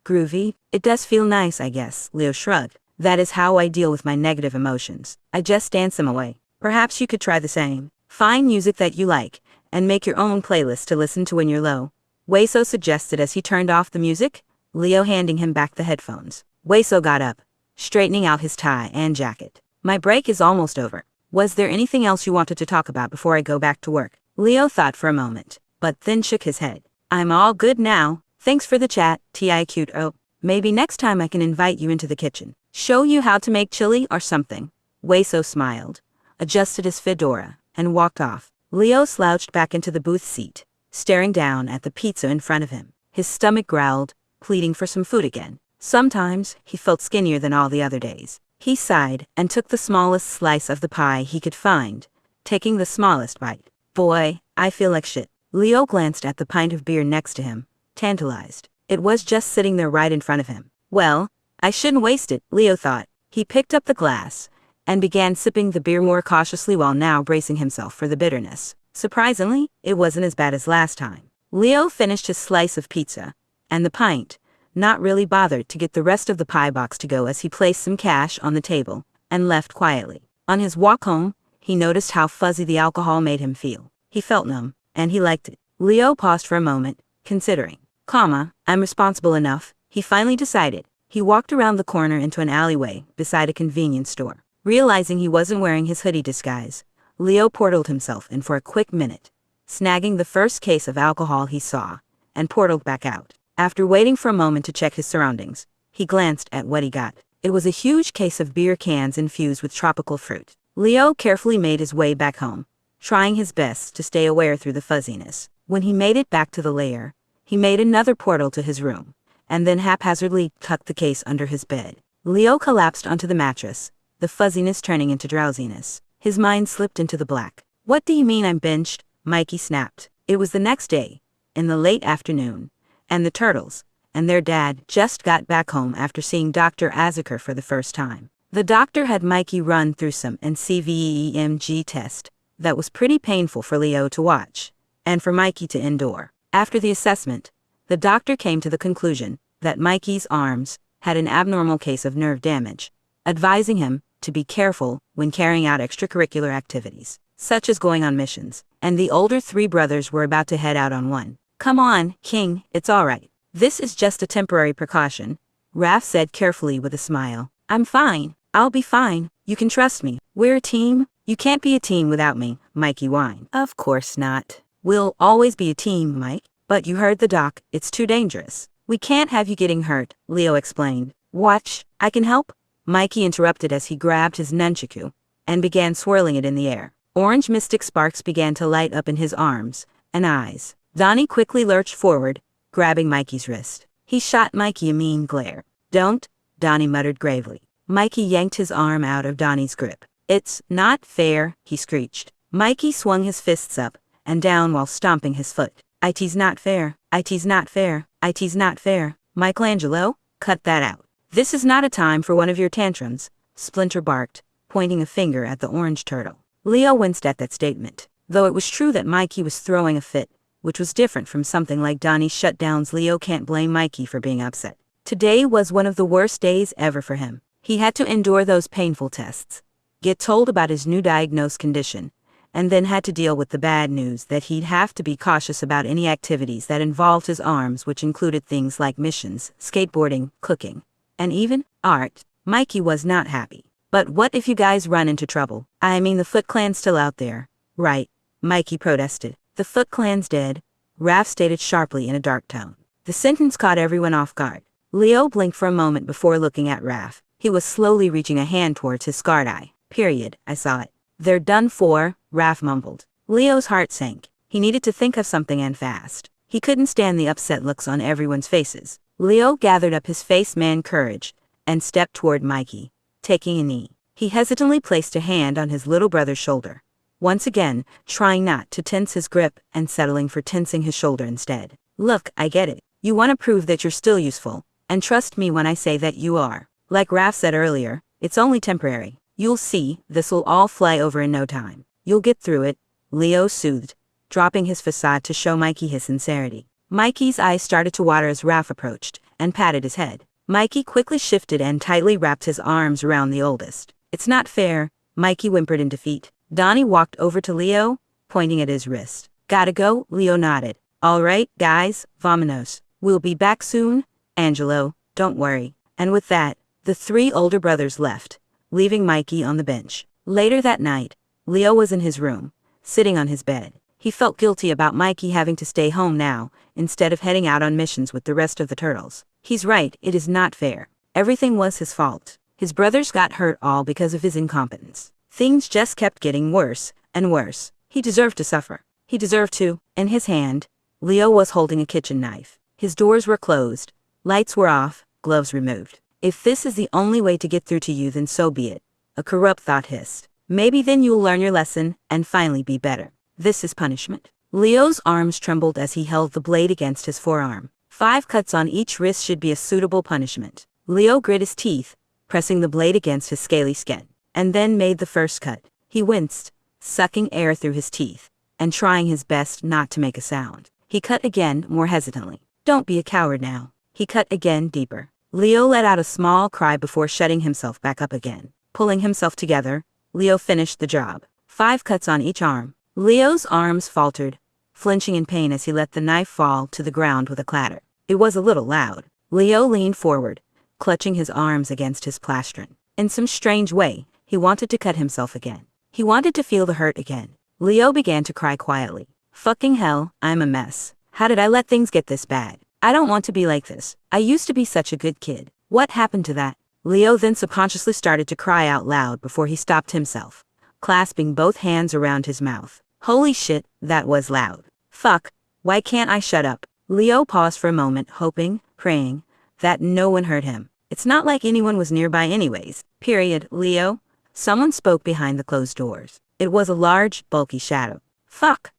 Groovy. It does feel nice, I guess, Leo shrugged. That is how I deal with my negative emotions. I just dance them away. Perhaps you could try the same. Find music that you like, and make your own playlist to listen to when you're low. Wei-So suggested as he turned off the music, Leo handing him back the headphones. Wei-So got up, straightening out his tie and jacket. My break is almost over. Was there anything else you wanted to talk about before I go back to work? Leo thought for a moment, but then shook his head. I'm all good now. Thanks for the chat, T.I. cute. Oh, maybe next time I can invite you into the kitchen. Show you how to make chili or something. Weso smiled, adjusted his fedora, and walked off. Leo slouched back into the booth seat, staring down at the pizza in front of him. His stomach growled, pleading for some food again. Sometimes, he felt skinnier than all the other days. He sighed and took the smallest slice of the pie he could find, taking the smallest bite. Boy, I feel like shit. Leo glanced at the pint of beer next to him, tantalized. It was just sitting there right in front of him. Well, I shouldn't waste it, Leo thought. He picked up the glass and began sipping the beer more cautiously while now bracing himself for the bitterness. Surprisingly, it wasn't as bad as last time. Leo finished his slice of pizza and the pint, not really bothered to get the rest of the pie box to go as he placed some cash on the table and left quietly. On his walk home, he noticed how fuzzy the alcohol made him feel. He felt numb, and he liked it. Leo paused for a moment, considering. I'm responsible enough, he finally decided. He walked around the corner into an alleyway beside a convenience store. Realizing he wasn't wearing his hoodie disguise, Leo portaled himself in for a quick minute, snagging the first case of alcohol he saw, and portaled back out. After waiting for a moment to check his surroundings, he glanced at what he got. It was a huge case of beer cans infused with tropical fruit. Leo carefully made his way back home, trying his best to stay aware through the fuzziness. When he made it back to the lair, he made another portal to his room, and then haphazardly tucked the case under his bed. Leo collapsed onto the mattress, the fuzziness turning into drowsiness. His mind slipped into the black. What do you mean I'm benched? Mikey snapped. It was the next day, in the late afternoon, and the Turtles and their dad just got back home after seeing Dr. Azaker for the first time. The doctor had Mikey run through some NCVEMG test that was pretty painful for Leo to watch, and for Mikey to endure. After the assessment, the doctor came to the conclusion that Mikey's arms had an abnormal case of nerve damage, advising him to be careful when carrying out extracurricular activities, such as going on missions, and the older three brothers were about to head out on one. Come on, King, it's all right. This is just a temporary precaution, Raph said carefully with a smile. I'm fine. I'll be fine. You can trust me. We're a team. You can't be a team without me, Mikey whined. Of course not. We'll always be a team, Mike. But you heard the doc, it's too dangerous. We can't have you getting hurt, Leo explained. Watch, I can help? Mikey interrupted as he grabbed his nunchaku and began swirling it in the air. Orange mystic sparks began to light up in his arms and eyes. Donnie quickly lurched forward, grabbing Mikey's wrist. He shot Mikey a mean glare. Don't, Donnie muttered gravely. Mikey yanked his arm out of Donnie's grip. It's not fair, he screeched. Mikey swung his fists up and down while stomping his foot. It's not fair. It's not fair. It's not fair. Michelangelo, cut that out. This is not a time for one of your tantrums, Splinter barked, pointing a finger at the orange turtle. Leo winced at that statement. Though it was true that Mikey was throwing a fit, which was different from something like Donnie's shutdowns, Leo can't blame Mikey for being upset. Today was one of the worst days ever for him. He had to endure those painful tests, get told about his new diagnosed condition, and then had to deal with the bad news that he'd have to be cautious about any activities that involved his arms, which included things like missions, skateboarding, cooking, and even art. Mikey was not happy. But what if you guys run into trouble? I mean, the Foot Clan's still out there, right? Mikey protested. The Foot Clan's dead, Raph stated sharply in a dark tone. The sentence caught everyone off guard. Leo blinked for a moment before looking at Raph. He was slowly reaching a hand towards his scarred eye. Period, I saw it. They're done for, Raph mumbled. Leo's heart sank. He needed to think of something, and fast. He couldn't stand the upset looks on everyone's faces. Leo gathered up his face-man courage and stepped toward Mikey, taking a knee. He hesitantly placed a hand on his little brother's shoulder, once again trying not to tense his grip and settling for tensing his shoulder instead. Look, I get it. You want to prove that you're still useful, and trust me when I say that you are. Like Raph said earlier, it's only temporary. You'll see, this'll all fly over in no time. You'll get through it, Leo soothed, dropping his facade to show Mikey his sincerity. Mikey's eyes started to water as Raph approached and patted his head. Mikey quickly shifted and tightly wrapped his arms around the oldest. It's not fair, Mikey whimpered in defeat. Donnie walked over to Leo, pointing at his wrist. Gotta go, Leo nodded. All right, guys, vamonos. We'll be back soon, Angelo, don't worry. And with that, the three older brothers left, leaving Mikey on the bench. Later that night, Leo was in his room, sitting on his bed. He felt guilty about Mikey having to stay home now, instead of heading out on missions with the rest of the turtles. He's right, it is not fair. Everything was his fault. His brothers got hurt all because of his incompetence. Things just kept getting worse and worse. He deserved to suffer. He deserved to. In his hand, Leo was holding a kitchen knife. His doors were closed, lights were off, gloves removed. If this is the only way to get through to you, then so be it, a corrupt thought hissed. Maybe then you'll learn your lesson and finally be better. This is punishment. Leo's arms trembled as he held the blade against his forearm. 5 cuts on each wrist should be a suitable punishment. Leo grit his teeth, pressing the blade against his scaly skin, and then made the first cut. He winced, sucking air through his teeth, and trying his best not to make a sound. He cut again, more hesitantly. Don't be a coward now. He cut again, deeper. Leo let out a small cry before shutting himself back up again. Pulling himself together, Leo finished the job. 5 cuts on each arm. Leo's arms faltered, flinching in pain as he let the knife fall to the ground with a clatter. It was a little loud. Leo leaned forward, clutching his arms against his plastron. In some strange way, he wanted to cut himself again. He wanted to feel the hurt again. Leo began to cry quietly. Fucking hell, I'm a mess. How did I let things get this bad? I don't want to be like this. I used to be such a good kid. What happened to that? Leo then subconsciously started to cry out loud before he stopped himself, clasping both hands around his mouth. Holy shit, that was loud. Fuck, why can't I shut up? Leo paused for a moment, hoping, praying, that no one heard him. It's not like anyone was nearby anyways. Period. Leo? Someone spoke behind the closed doors. It was a large, bulky shadow. Fuck.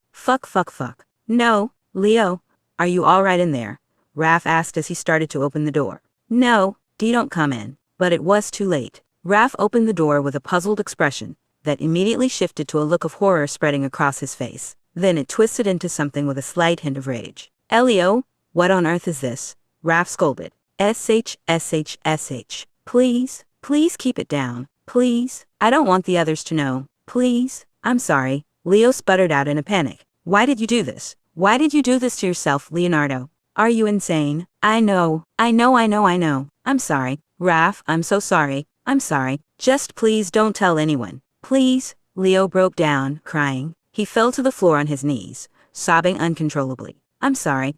No, Leo, are you alright in there? Raph asked as he started to open the door. No, don't come in. But it was too late. Raph opened the door with a puzzled expression that immediately shifted to a look of horror spreading across his face. Then it twisted into something with a slight hint of rage. Elio, what on earth is this? Raph scolded. SH. Please keep it down. Please. I don't want the others to know. Please. I'm sorry. Leo sputtered out in a panic. Why did you do this? Why did you do this to yourself, Leonardo? Are you insane? I know. I'm sorry. Raph, I'm so sorry. I'm sorry. Just please don't tell anyone. Please. Leo broke down, crying. He fell to the floor on his knees, sobbing uncontrollably. I'm sorry,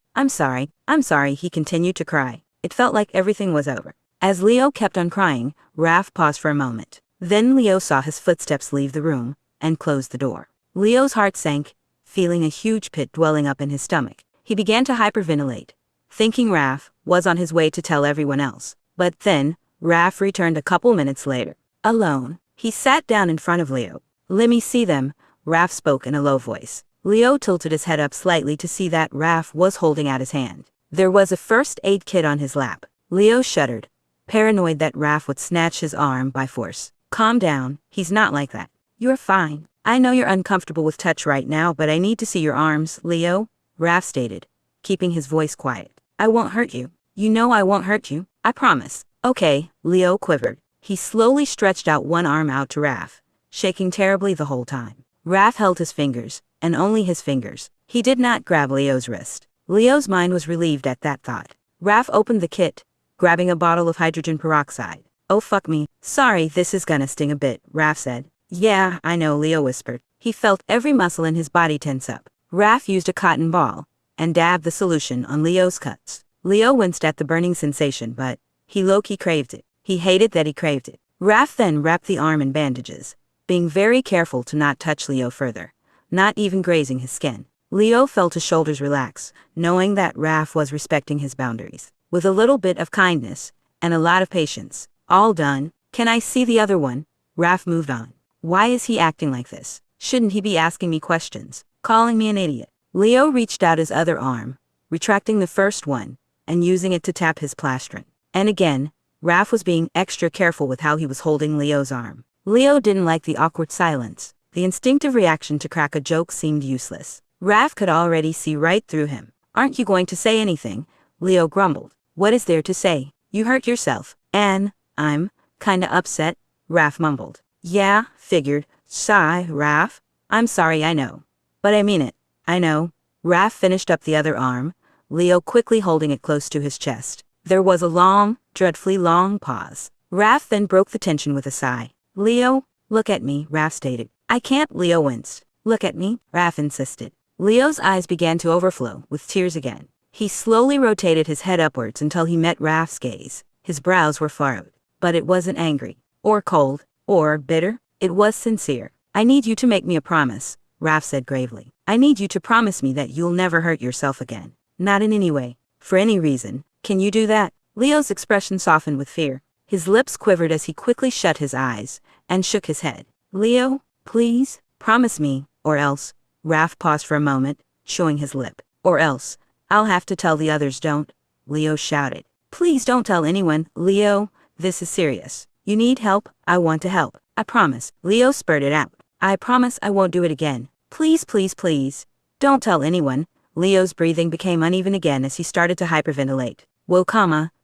he continued to cry. It felt like everything was over. As Leo kept on crying, Raph paused for a moment. Then Leo saw his footsteps leave the room, and closed the door. Leo's heart sank, feeling a huge pit dwelling up in his stomach. He began to hyperventilate, thinking Raph was on his way to tell everyone else. But then, Raph returned a couple minutes later. Alone, he sat down in front of Leo. Let me see them, Raph spoke in a low voice. Leo tilted his head up slightly to see that Raph was holding out his hand. There was a first aid kit on his lap. Leo shuddered, paranoid that Raph would snatch his arm by force. Calm down, he's not like that. You're fine. I know you're uncomfortable with touch right now, but I need to see your arms, Leo, Raph stated, keeping his voice quiet. I won't hurt you. You know I won't hurt you. I promise. Okay, Leo quivered. He slowly stretched out one arm out to Raph, shaking terribly the whole time. Raph held his fingers, and only his fingers. He did not grab Leo's wrist. Leo's mind was relieved at that thought. Raph opened the kit, grabbing a bottle of hydrogen peroxide. Oh fuck me. Sorry, this is gonna sting a bit, Raph said. Yeah, I know, Leo whispered. He felt every muscle in his body tense up. Raph used a cotton ball, and dabbed the solution on Leo's cuts. Leo winced at the burning sensation, but he low-key craved it. He hated that he craved it. Raph then wrapped the arm in bandages, being very careful to not touch Leo further, not even grazing his skin. Leo felt his shoulders relax, knowing that Raph was respecting his boundaries. With a little bit of kindness, and a lot of patience. All done. Can I see the other one? Raph moved on. Why is he acting like this? Shouldn't he be asking me questions, calling me an idiot? Leo reached out his other arm, retracting the first one, and using it to tap his plastron. And again, Raph was being extra careful with how he was holding Leo's arm. Leo didn't like the awkward silence. The instinctive reaction to crack a joke seemed useless. Raph could already see right through him. Aren't you going to say anything? Leo grumbled. What is there to say? You hurt yourself. And I'm kinda upset, Raph mumbled. Yeah, figured. Sigh, Raph. I'm sorry, I know. But I mean it. I know. Raph finished up the other arm, Leo quickly holding it close to his chest. There was a long, dreadfully long pause. Raph then broke the tension with a sigh. Leo, look at me, Raph stated. I can't, Leo winced. Look at me, Raph insisted. Leo's eyes began to overflow with tears again. He slowly rotated his head upwards until he met Raph's gaze. His brows were furrowed. But it wasn't angry, or cold, or bitter. It was sincere. I need you to make me a promise, Raph said gravely. I need you to promise me that you'll never hurt yourself again. Not in any way. For any reason. Can you do that? Leo's expression softened with fear. His lips quivered as he quickly shut his eyes and shook his head. Leo, please, promise me, or else. Raph paused for a moment, chewing his lip. Or else, I'll have to tell the others. Don't, Leo shouted. Please don't tell anyone, Leo. This is serious. You need help. I want to help. I promise. Leo spurted out. I promise I won't do it again. Please, please, please. Don't tell anyone. Leo's breathing became uneven again as he started to hyperventilate. Whoa,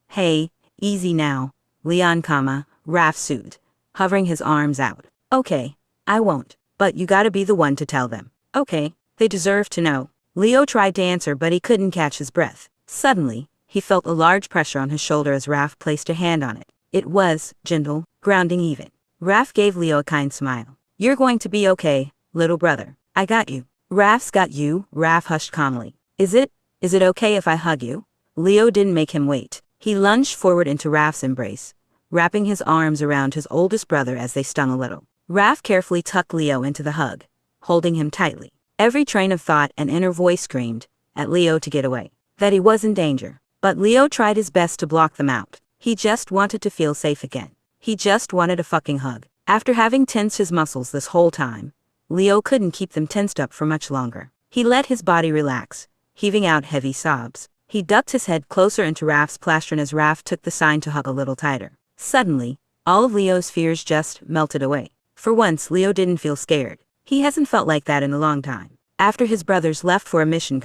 hey, easy now. Leon, Raph soothed, hovering his arms out. Okay, I won't. But you gotta be the one to tell them. Okay, they deserve to know. Leo tried to answer, but he couldn't catch his breath. Suddenly, he felt a large pressure on his shoulder as Raph placed a hand on it. It was gentle, grounding even. Raph gave Leo a kind smile. You're going to be okay, little brother. I got you. Raph's got you, Raph hushed calmly. Is it okay if I hug you? Leo didn't make him wait. He lunged forward into Raph's embrace, wrapping his arms around his oldest brother as they stung a little. Raph carefully tucked Leo into the hug, holding him tightly. Every train of thought and inner voice screamed at Leo to get away, that he was in danger. But Leo tried his best to block them out. He just wanted to feel safe again. He just wanted a fucking hug. After having tensed his muscles this whole time, Leo couldn't keep them tensed up for much longer. He let his body relax, heaving out heavy sobs. He ducked his head closer into Raph's plastron as Raph took the sign to hug a little tighter. Suddenly, all of Leo's fears just melted away. For once, Leo didn't feel scared. He hasn't felt like that in a long time. After his brothers left for a mission,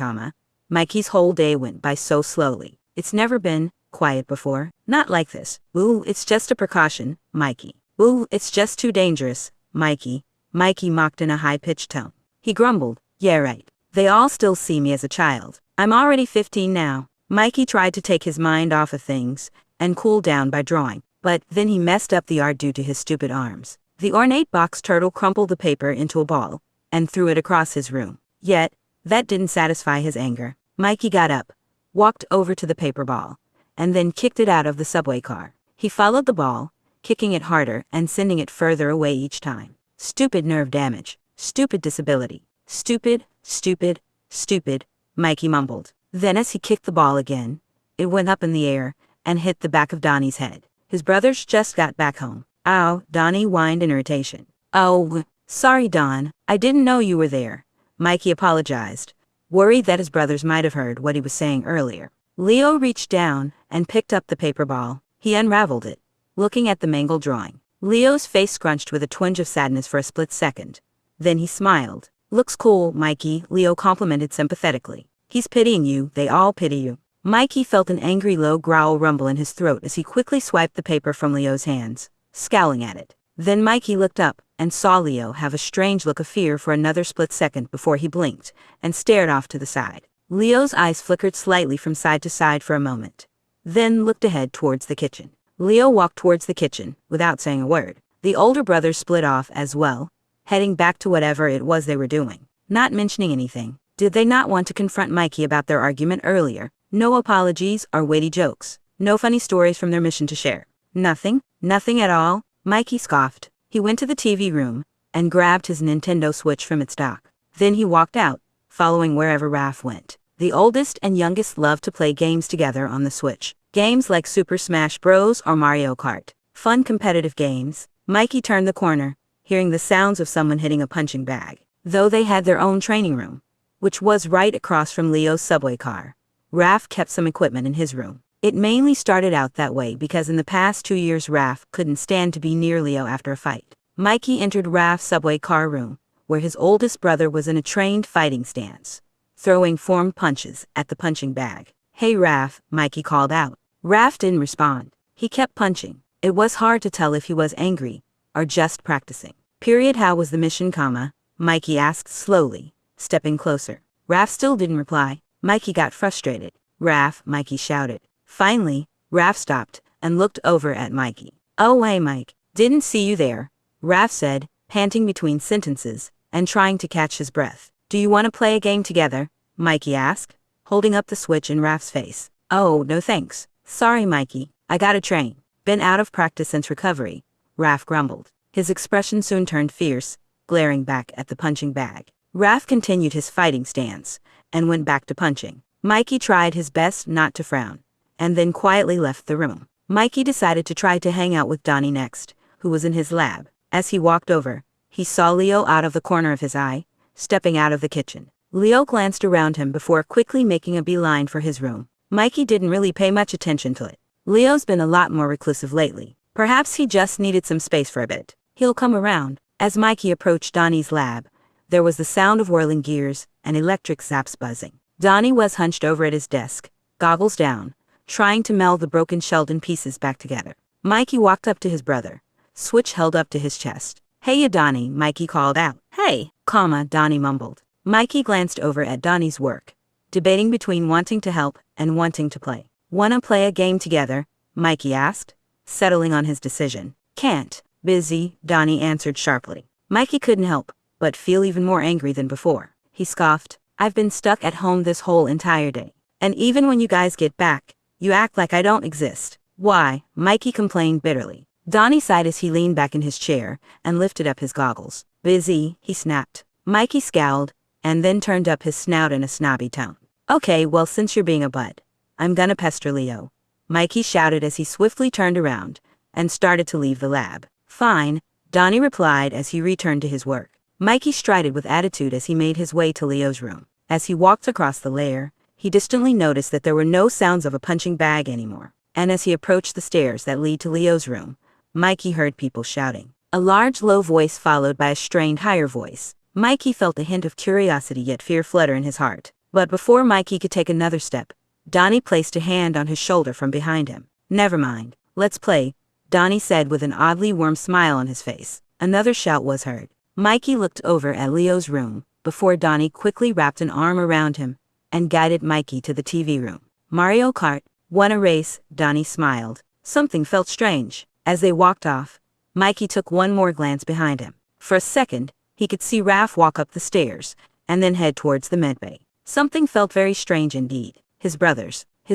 Mikey's whole day went by so slowly. It's never been quiet before. Not like this. Ooh, it's just a precaution, Mikey. Ooh, it's just too dangerous, Mikey. Mikey mocked in a high-pitched tone. He grumbled, yeah right. They all still see me as a child. I'm already 15 now. Mikey tried to take his mind off of things and cool down by drawing, but then he messed up the art due to his stupid arms. The ornate box turtle crumpled the paper into a ball and threw it across his room. Yet, that didn't satisfy his anger. Mikey got up, walked over to the paper ball, and then kicked it out of the subway car. He followed the ball, kicking it harder and sending it further away each time. Stupid nerve damage. Stupid disability. Stupid, stupid, stupid, Mikey mumbled. Then as he kicked the ball again, it went up in the air and hit the back of Donnie's head. His brothers just got back home. Ow, Donnie whined in irritation. Oh, sorry Don, I didn't know you were there. Mikey apologized, worried that his brothers might have heard what he was saying earlier. Leo reached down and picked up the paper ball. He unraveled it, looking at the mangled drawing. Leo's face scrunched with a twinge of sadness for a split second. Then he smiled. Looks cool, Mikey, Leo complimented sympathetically. He's pitying you, they all pity you. Mikey felt an angry low growl rumble in his throat as he quickly swiped the paper from Leo's hands, scowling at it. Then Mikey looked up and saw Leo have a strange look of fear for another split second before he blinked and stared off to the side. Leo's eyes flickered slightly from side to side for a moment, then looked ahead towards the kitchen. Leo walked towards the kitchen without saying a word. The older brothers split off as well, heading back to whatever it was they were doing, not mentioning anything. Did they not want to confront Mikey about their argument earlier? No apologies or witty jokes. No funny stories from their mission to share. Nothing at all. Mikey scoffed. He went to the TV room and grabbed his Nintendo Switch from its dock. Then he walked out, following wherever Raph went. The oldest and youngest loved to play games together on the Switch. Games like Super Smash Bros. Or Mario Kart. Fun competitive games. Mikey turned the corner, hearing the sounds of someone hitting a punching bag. Though they had their own training room, which was right across from Leo's subway car, Raph kept some equipment in his room. It mainly started out that way because in the past 2 years Raph couldn't stand to be near Leo after a fight. Mikey entered Raph's subway car room, where his oldest brother was in a trained fighting stance, throwing formed punches at the punching bag. Hey Raph, Mikey called out. Raph didn't respond. He kept punching. It was hard to tell if he was angry or just practicing. How was the mission, Mikey asked slowly, stepping closer. Raph still didn't reply. Mikey got frustrated. Raph, Mikey shouted. Finally, Raph stopped and looked over at Mikey. Oh hey Mike, didn't see you there, Raph said, panting between sentences, and trying to catch his breath. "Do you want to play a game together?" Mikey asked, holding up the switch in Raph's face. "Oh, no thanks. Sorry, Mikey, I gotta train. Been out of practice since recovery," Raph grumbled. His expression soon turned fierce, glaring back at the punching bag. Raph continued his fighting stance, and went back to punching. Mikey tried his best not to frown, and then quietly left the room. Mikey decided to try to hang out with Donnie next, who was in his lab. As he walked over, he saw Leo out of the corner of his eye, stepping out of the kitchen. Leo glanced around him before quickly making a beeline for his room. Mikey didn't really pay much attention to it. Leo's been a lot more reclusive lately. Perhaps he just needed some space for a bit. He'll come around. As Mikey approached Donnie's lab, there was the sound of whirling gears and electric zaps buzzing. Donnie was hunched over at his desk, goggles down, trying to meld the broken Sheldon pieces back together. Mikey walked up to his brother, switch held up to his chest. "Hey ya, Donnie," Mikey called out. "Hey, Donnie mumbled. Mikey glanced over at Donnie's work, debating between wanting to help and wanting to play. "Wanna play a game together?" Mikey asked, settling on his decision. "Can't. Busy," Donnie answered sharply. Mikey couldn't help but feel even more angry than before. He scoffed, "I've been stuck at home this whole entire day. And even when you guys get back, you act like I don't exist." "Why?" Mikey complained bitterly. Donnie sighed as he leaned back in his chair and lifted up his goggles. "Busy," he snapped. Mikey scowled, and then turned up his snout in a snobby tone. "Okay, well, since you're being a butt, I'm gonna pester Leo," Mikey shouted as he swiftly turned around and started to leave the lab. "Fine," Donnie replied as he returned to his work. Mikey strided with attitude as he made his way to Leo's room. As he walked across the lair, he distantly noticed that there were no sounds of a punching bag anymore. And as he approached the stairs that lead to Leo's room, Mikey heard people shouting. A large low voice followed by a strained higher voice. Mikey felt a hint of curiosity yet fear flutter in his heart. But before Mikey could take another step, Donnie placed a hand on his shoulder from behind him. "Never mind, let's play," Donnie said with an oddly warm smile on his face. Another shout was heard. Mikey looked over at Leo's room, before Donnie quickly wrapped an arm around him and guided Mikey to the TV room. "Mario Kart, wanna race?" Donnie smiled. Something felt strange. As they walked off, Mikey took one more glance behind him. For a second, he could see Raph walk up the stairs, and then head towards the medbay. Something felt very strange indeed. His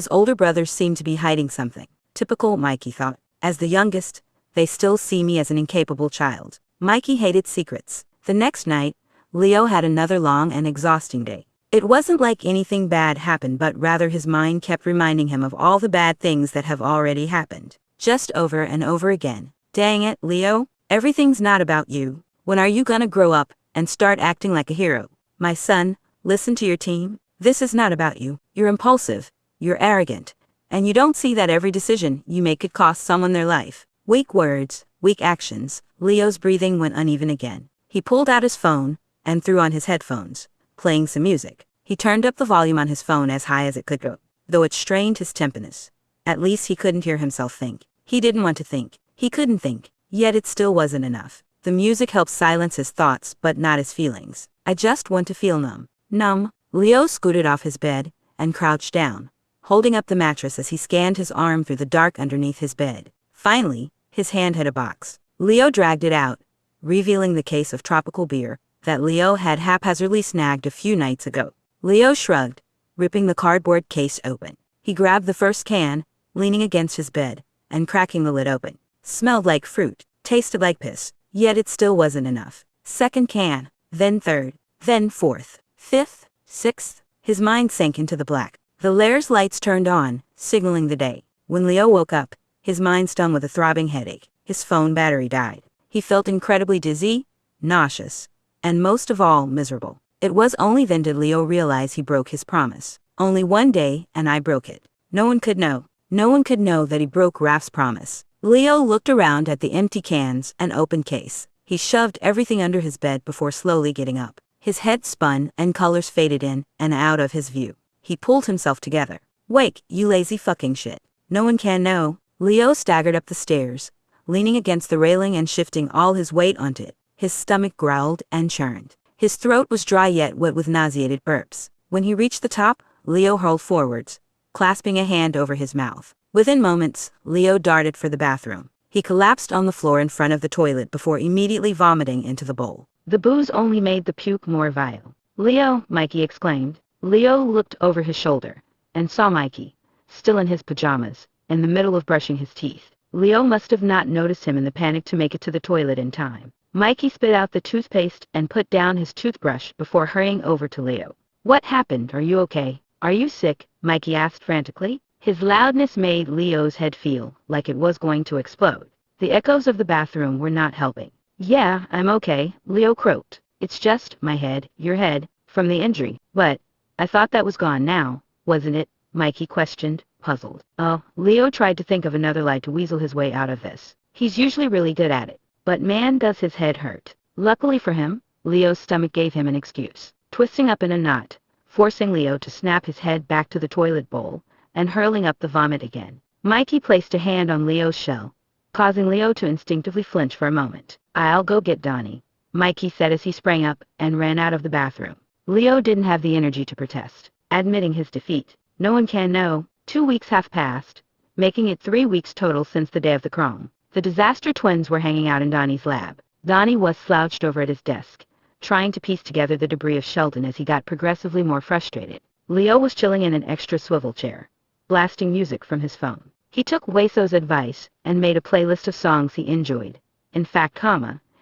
older brothers seemed to be hiding something. Typical, Mikey thought. As the youngest, they still see me as an incapable child. Mikey hated secrets. The next night, Leo had another long and exhausting day. It wasn't like anything bad happened, but rather his mind kept reminding him of all the bad things that have already happened. Just over and over again. "Dang it, Leo, everything's not about you. When are you gonna grow up and start acting like a hero? My son, listen to your team. This is not about you. You're impulsive, you're arrogant, and you don't see that every decision you make could cost someone their life." Weak words, weak actions. Leo's breathing went uneven again. He pulled out his phone and threw on his headphones, playing some music. He turned up the volume on his phone as high as it could go, though it strained his tympanus. At least he couldn't hear himself think. He didn't want to think. He couldn't think. Yet it still wasn't enough. The music helped silence his thoughts, but not his feelings. "I just want to feel numb." Numb. Leo scooted off his bed and crouched down, holding up the mattress as he scanned his arm through the dark underneath his bed. Finally, his hand hit a box. Leo dragged it out, revealing the case of tropical beer that Leo had haphazardly snagged a few nights ago. Leo shrugged, ripping the cardboard case open. He grabbed the first can, leaning against his bed, and cracking the lid open. Smelled like fruit, tasted like piss, yet it still wasn't enough. Second can, then third, then fourth, fifth, sixth. His mind sank into the black. The lair's lights turned on, signaling the day. When Leo woke up, his mind stung with a throbbing headache. His phone battery died. He felt incredibly dizzy, nauseous, and most of all, miserable. It was only then did Leo realize he broke his promise. Only one day, and I broke it. No one could know. No one could know that he broke Raph's promise. Leo looked around at the empty cans and open case. He shoved everything under his bed before slowly getting up. His head spun and colors faded in and out of his view. He pulled himself together. "Wake, you lazy fucking shit. No one can know." Leo staggered up the stairs, leaning against the railing and shifting all his weight onto it. His stomach growled and churned. His throat was dry yet wet with nauseated burps. When he reached the top, Leo hurled forwards, clasping a hand over his mouth. Within moments, Leo darted for the bathroom. He collapsed on the floor in front of the toilet before immediately vomiting into the bowl. The booze only made the puke more vile. "Leo!" Mikey exclaimed. Leo looked over his shoulder and saw Mikey, still in his pajamas, in the middle of brushing his teeth. Leo must have not noticed him in the panic to make it to the toilet in time. Mikey spit out the toothpaste and put down his toothbrush before hurrying over to Leo. "What happened? Are you okay? Are you sick?" Mikey asked frantically. His loudness made Leo's head feel like it was going to explode. The echoes of the bathroom were not helping. "Yeah, I'm okay," Leo croaked. "It's just my head, your head, from the injury. But I thought that was gone now, wasn't it?" Mikey questioned, puzzled. "Oh," Leo tried to think of another lie to weasel his way out of this. He's usually really good at it. But man, does his head hurt. Luckily for him, Leo's stomach gave him an excuse, twisting up in a knot, forcing Leo to snap his head back to the toilet bowl and hurling up the vomit again. Mikey placed a hand on Leo's shell, causing Leo to instinctively flinch for a moment. "I'll go get Donnie," Mikey said as he sprang up and ran out of the bathroom. Leo didn't have the energy to protest, admitting his defeat. No one can know. 2 weeks have passed, making it 3 weeks total since the day of the crime. The disaster twins were hanging out in Donnie's lab. Donnie was slouched over at his desk, trying to piece together the debris of Sheldon as he got progressively more frustrated. Leo was chilling in an extra swivel chair, blasting music from his phone. He took Weso's advice and made a playlist of songs he enjoyed. In fact,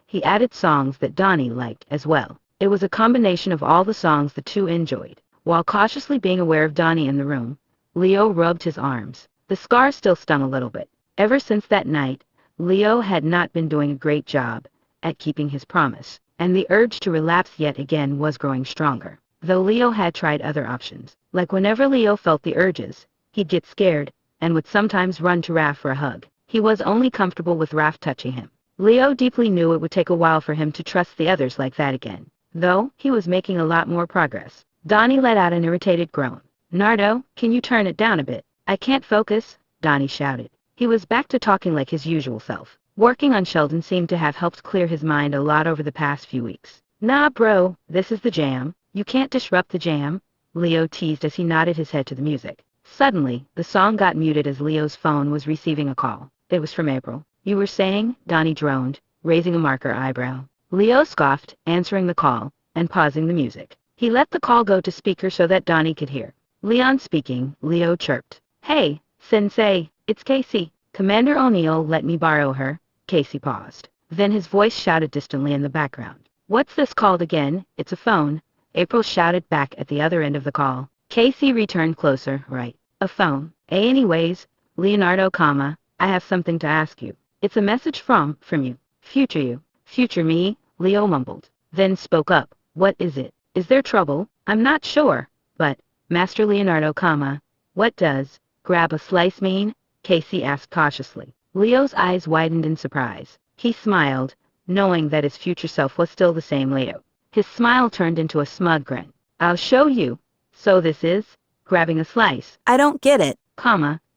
he added songs that Donnie liked as well. It was a combination of all the songs the two enjoyed. While cautiously being aware of Donnie in the room, Leo rubbed his arms. The scar still stung a little bit. Ever since that night, Leo had not been doing a great job at keeping his promise, and the urge to relapse yet again was growing stronger. Though Leo had tried other options, like whenever Leo felt the urges, he'd get scared and would sometimes run to Raph for a hug. He was only comfortable with Raph touching him. Leo deeply knew it would take a while for him to trust the others like that again, though he was making a lot more progress. Donnie let out an irritated groan. "Nardo, can you turn it down a bit? I can't focus," Donnie shouted. He was back to talking like his usual self. Working on Sheldon seemed to have helped clear his mind a lot over the past few weeks. "Nah, bro, this is the jam. You can't disrupt the jam," Leo teased as he nodded his head to the music. Suddenly, the song got muted as Leo's phone was receiving a call. It was from April. "You were saying?" Donnie droned, raising a marker eyebrow. Leo scoffed, answering the call and pausing the music. He let the call go to speaker so that Donnie could hear. "Leon speaking," Leo chirped. "Hey, Sensei, it's Casey. Commander O'Neill let me borrow her." Casey paused. Then his voice shouted distantly in the background. "What's this called again? It's a phone," April shouted back at the other end of the call. Casey returned closer. "Right. A phone. Anyways, Leonardo, I have something to ask you. It's a message from you. Future you." "Future me?" Leo mumbled. Then spoke up. "What is it? Is there trouble?" "I'm not sure. But, Master Leonardo, what does grab a slice mean?" Casey asked cautiously. Leo's eyes widened in surprise. He smiled, knowing that his future self was still the same Leo. His smile turned into a smug grin. "I'll show you. So this is grabbing a slice." "I don't get it."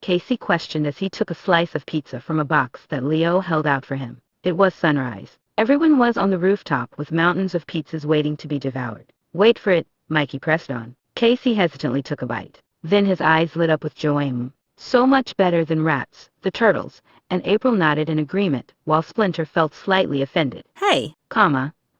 Casey questioned as he took a slice of pizza from a box that Leo held out for him. It was sunrise. Everyone was on the rooftop with mountains of pizzas waiting to be devoured. "Wait for it," Mikey pressed on. Casey hesitantly took a bite. Then his eyes lit up with joy. "So much better than rats, the turtles," and April nodded in agreement, while Splinter felt slightly offended. "Hey."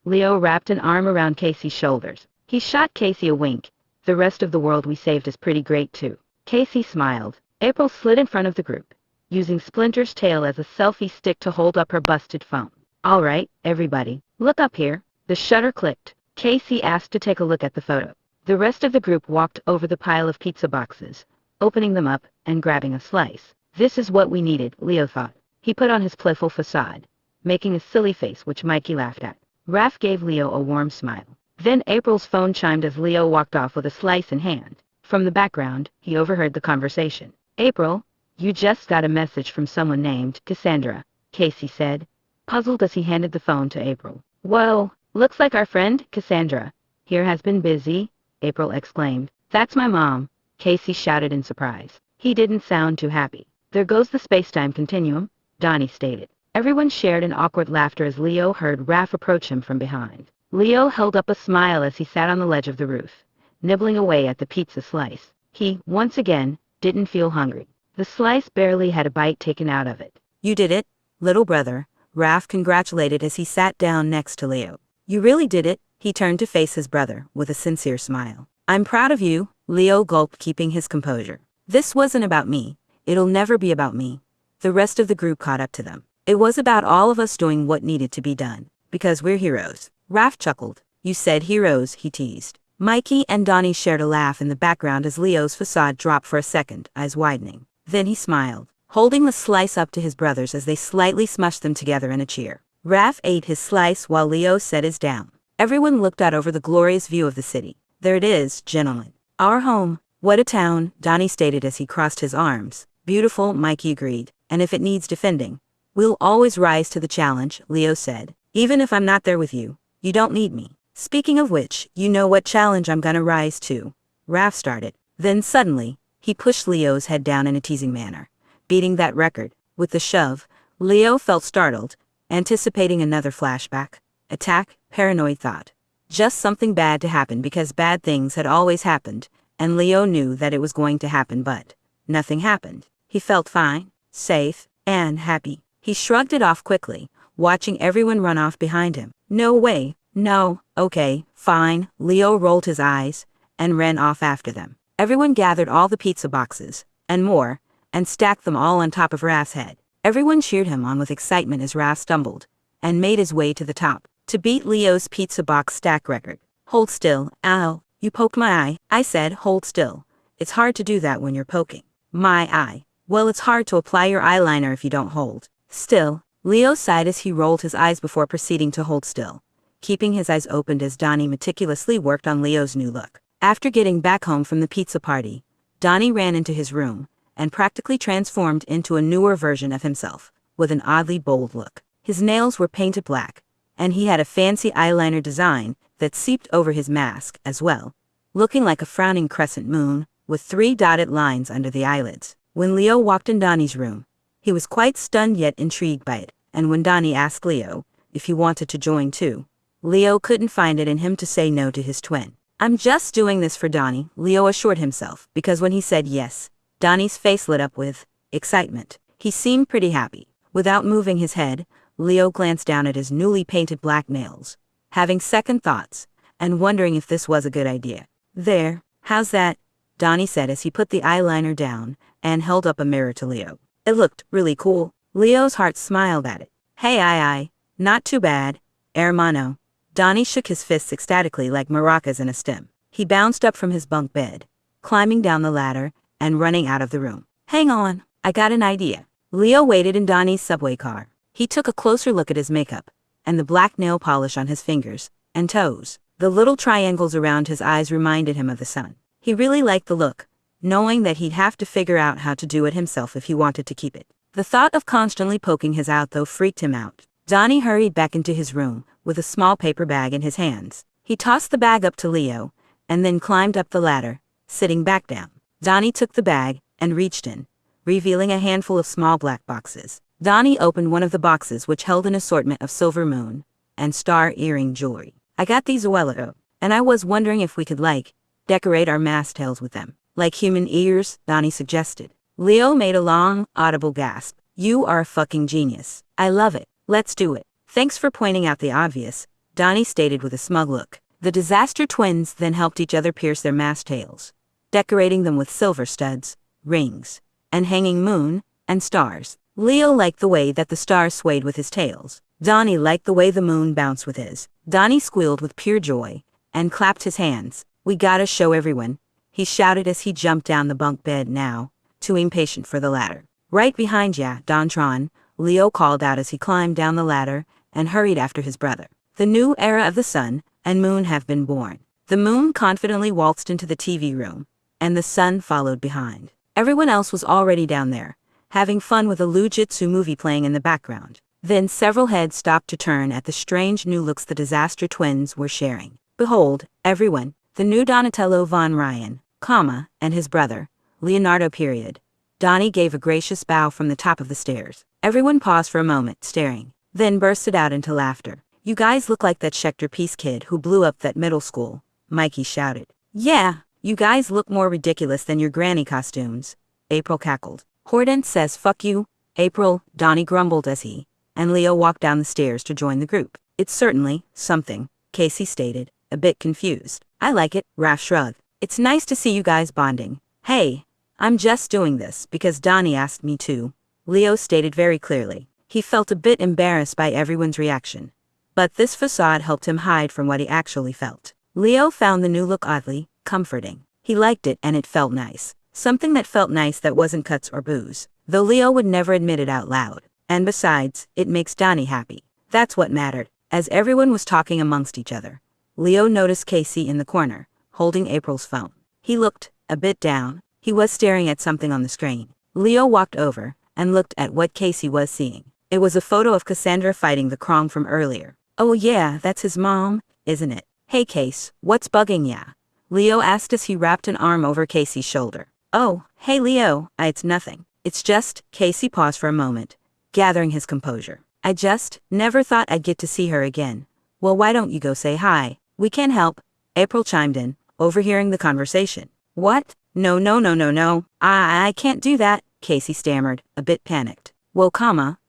Leo wrapped an arm around Casey's shoulders. He shot Casey a wink. "The rest of the world we saved is pretty great too." Casey smiled. April slid in front of the group, using Splinter's tail as a selfie stick to hold up her busted phone. "All right, everybody, look up here." The shutter clicked. Casey asked to take a look at the photo. The rest of the group walked over the pile of pizza boxes, opening them up and grabbing a slice. "This is what we needed," Leo thought. He put on his playful facade, making a silly face which Mikey laughed at. Raph gave Leo a warm smile. Then April's phone chimed as Leo walked off with a slice in hand. From the background, he overheard the conversation. "April, you just got a message from someone named Cassandra," Casey said, puzzled as he handed the phone to April. "Whoa, looks like our friend, Cassandra, here has been busy," April exclaimed. "That's my mom," Casey shouted in surprise. He didn't sound too happy. "There goes the space-time continuum," Donnie stated. Everyone shared in awkward laughter as Leo heard Raph approach him from behind. Leo held up a smile as he sat on the ledge of the roof, nibbling away at the pizza slice. He, once again, didn't feel hungry. The slice barely had a bite taken out of it. "You did it," little brother, Raph congratulated as he sat down next to Leo. You really did it, he turned to face his brother with a sincere smile. I'm proud of you, Leo gulped, keeping his composure. This wasn't about me. It'll never be about me. The rest of the group caught up to them. It was about all of us doing what needed to be done. Because we're heroes. Raph chuckled. You said heroes, he teased. Mikey and Donnie shared a laugh in the background as Leo's facade dropped for a second, eyes widening. Then he smiled, holding the slice up to his brothers as they slightly smushed them together in a cheer. Raph ate his slice while Leo set his down. Everyone looked out over the glorious view of the city. There it is, gentlemen. Our home. What a town, Donnie stated as he crossed his arms. Beautiful, Mikey agreed. And if it needs defending, we'll always rise to the challenge, Leo said. Even if I'm not there with you, you don't need me. Speaking of which, you know what challenge I'm gonna rise to. Raph started. Then suddenly, he pushed Leo's head down in a teasing manner, beating that record. With the shove, Leo felt startled, anticipating another flashback. Attack, paranoid thought. Just something bad to happen because bad things had always happened, and Leo knew that it was going to happen, but nothing happened. He felt fine, safe, and happy. He shrugged it off quickly, watching everyone run off behind him. No way, no, okay, fine. Leo rolled his eyes and ran off after them. Everyone gathered all the pizza boxes, and more, and stacked them all on top of Raph's head. Everyone cheered him on with excitement as Raph stumbled and made his way to the top to beat Leo's pizza box stack record. Hold still, ow, you poked my eye. I said hold still. It's hard to do that when you're poking my eye. Well, it's hard to apply your eyeliner if you don't hold still. Leo sighed as he rolled his eyes before proceeding to hold still, keeping his eyes opened as Donnie meticulously worked on Leo's new look. After getting back home from the pizza party, Donnie ran into his room and practically transformed into a newer version of himself, with an oddly bold look. His nails were painted black, and he had a fancy eyeliner design that seeped over his mask as well, looking like a frowning crescent moon with 3 dotted lines under the eyelids. When Leo walked in Donnie's room, he was quite stunned yet intrigued by it, and when Donnie asked Leo if he wanted to join too, Leo couldn't find it in him to say no to his twin. I'm just doing this for Donnie, Leo assured himself, because when he said yes, Donnie's face lit up with excitement. He seemed pretty happy. Without moving his head, Leo glanced down at his newly painted black nails, having second thoughts, and wondering if this was a good idea. There, how's that? Donnie said as he put the eyeliner down and held up a mirror to Leo. It looked really cool. Leo's heart smiled at it. Hey, aye, not too bad, hermano. Donnie shook his fists ecstatically like maracas in a stem. He bounced up from his bunk bed, climbing down the ladder, and running out of the room. Hang on, I got an idea. Leo waited in Donnie's subway car. He took a closer look at his makeup, and the black nail polish on his fingers and toes. The little triangles around his eyes reminded him of the sun. He really liked the look, knowing that he'd have to figure out how to do it himself if he wanted to keep it. The thought of constantly poking his out though freaked him out. Donnie hurried back into his room, with a small paper bag in his hands. He tossed the bag up to Leo, and then climbed up the ladder, sitting back down. Donnie took the bag and reached in, revealing a handful of small black boxes. Donnie opened one of the boxes, which held an assortment of silver moon and star earring jewelry. I got these a while ago, and I was wondering if we could, decorate our mast tails with them. Like human ears, Donnie suggested. Leo made a long, audible gasp. You are a fucking genius. I love it. Let's do it. Thanks for pointing out the obvious, Donnie stated with a smug look. The disaster twins then helped each other pierce their mast tails, decorating them with silver studs, rings, and hanging moon and stars. Leo liked the way that the stars swayed with his tails. Donnie liked the way the moon bounced with his. Donnie squealed with pure joy and clapped his hands. We gotta show everyone, he shouted as he jumped down the bunk bed now, too impatient for the ladder. Right behind ya, Dontron, Leo called out as he climbed down the ladder and hurried after his brother. The new era of the sun and moon have been born. The moon confidently waltzed into the TV room, and the sun followed behind. Everyone else was already down there, having fun with a Lujitsu movie playing in the background. Then several heads stopped to turn at the strange new looks the disaster twins were sharing. Behold, everyone, the new Donatello von Ryan, and his brother, Leonardo. Donnie gave a gracious bow from the top of the stairs. Everyone paused for a moment, staring, then bursted out into laughter. You guys look like that Schecter Peace kid who blew up that middle school, Mikey shouted. Yeah, you guys look more ridiculous than your granny costumes, April cackled. Hortense says fuck you, April, Donnie grumbled as he and Leo walked down the stairs to join the group. It's certainly something, Casey stated, a bit confused. I like it, Raph shrugged. It's nice to see you guys bonding. Hey, I'm just doing this because Donnie asked me to, Leo stated very clearly. He felt a bit embarrassed by everyone's reaction, but this facade helped him hide from what he actually felt. Leo found the new look oddly comforting. He liked it and it felt nice. Something that felt nice that wasn't cuts or booze, though Leo would never admit it out loud. And besides, it makes Donnie happy. That's what mattered. As everyone was talking amongst each other, Leo noticed Casey in the corner, holding April's phone. He looked a bit down. He was staring at something on the screen. Leo walked over and looked at what Casey was seeing. It was a photo of Cassandra fighting the Krong from earlier. Oh yeah, that's his mom, isn't it? Hey Case, what's bugging ya? Leo asked as he wrapped an arm over Casey's shoulder. Oh, hey Leo, it's nothing. It's just, Casey paused for a moment, gathering his composure. I just never thought I'd get to see her again. Well, why don't you go say hi? We can't help, April chimed in, overhearing the conversation. What? No. I can't do that, Casey stammered, a bit panicked. Well,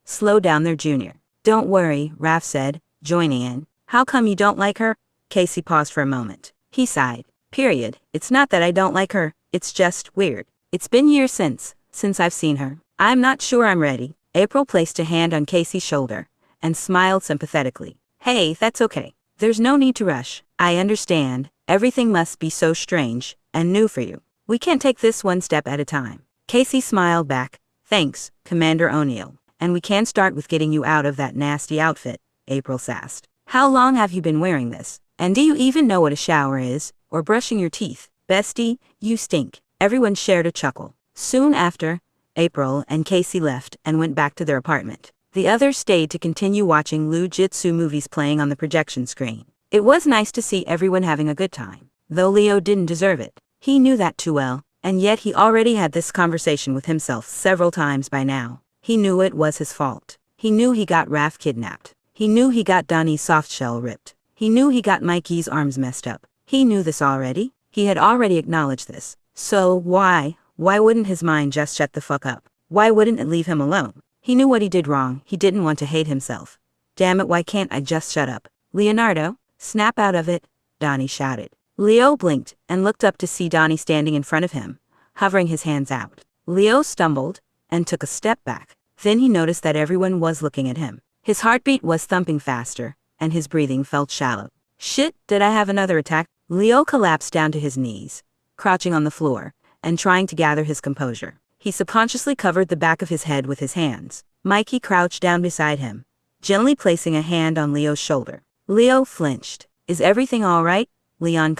slow down there, Junior. Don't worry, Raph said, joining in. How come you don't like her? Casey paused for a moment. He sighed. Period. It's not that I don't like her, it's just weird. It's been years since I've seen her. I'm not sure I'm ready. April placed a hand on Casey's shoulder and smiled sympathetically. Hey, that's okay. There's no need to rush. I understand. Everything must be so strange and new for you. We can't take this one step at a time. Casey smiled back. Thanks, Commander O'Neill. And we can start with getting you out of that nasty outfit, April sassed. How long have you been wearing this? And do you even know what a shower is, or brushing your teeth? Bestie, you stink. Everyone shared a chuckle. Soon after, April and Casey left and went back to their apartment. The others stayed to continue watching Lu Jitsu movies playing on the projection screen. It was nice to see everyone having a good time, though Leo didn't deserve it. He knew that too well, and yet he already had this conversation with himself several times by now. He knew it was his fault. He knew he got Raph kidnapped. He knew he got Donnie's softshell ripped. He knew he got Mikey's arms messed up. He knew this already. He had already acknowledged this. So why wouldn't his mind just shut the fuck up? Why wouldn't it leave him alone? He knew what he did wrong. He didn't want to hate himself. Damn it, why can't I just shut up? Leonardo, snap out of it, Donnie shouted. Leo blinked and looked up to see Donnie standing in front of him, hovering his hands out. Leo stumbled and took a step back. Then he noticed that everyone was looking at him. His heartbeat was thumping faster, and his breathing felt shallow. Shit, did I have another attack? Leo collapsed down to his knees, crouching on the floor, and trying to gather his composure. He subconsciously covered the back of his head with his hands. Mikey crouched down beside him, gently placing a hand on Leo's shoulder. Leo flinched. Is everything all right, Leon,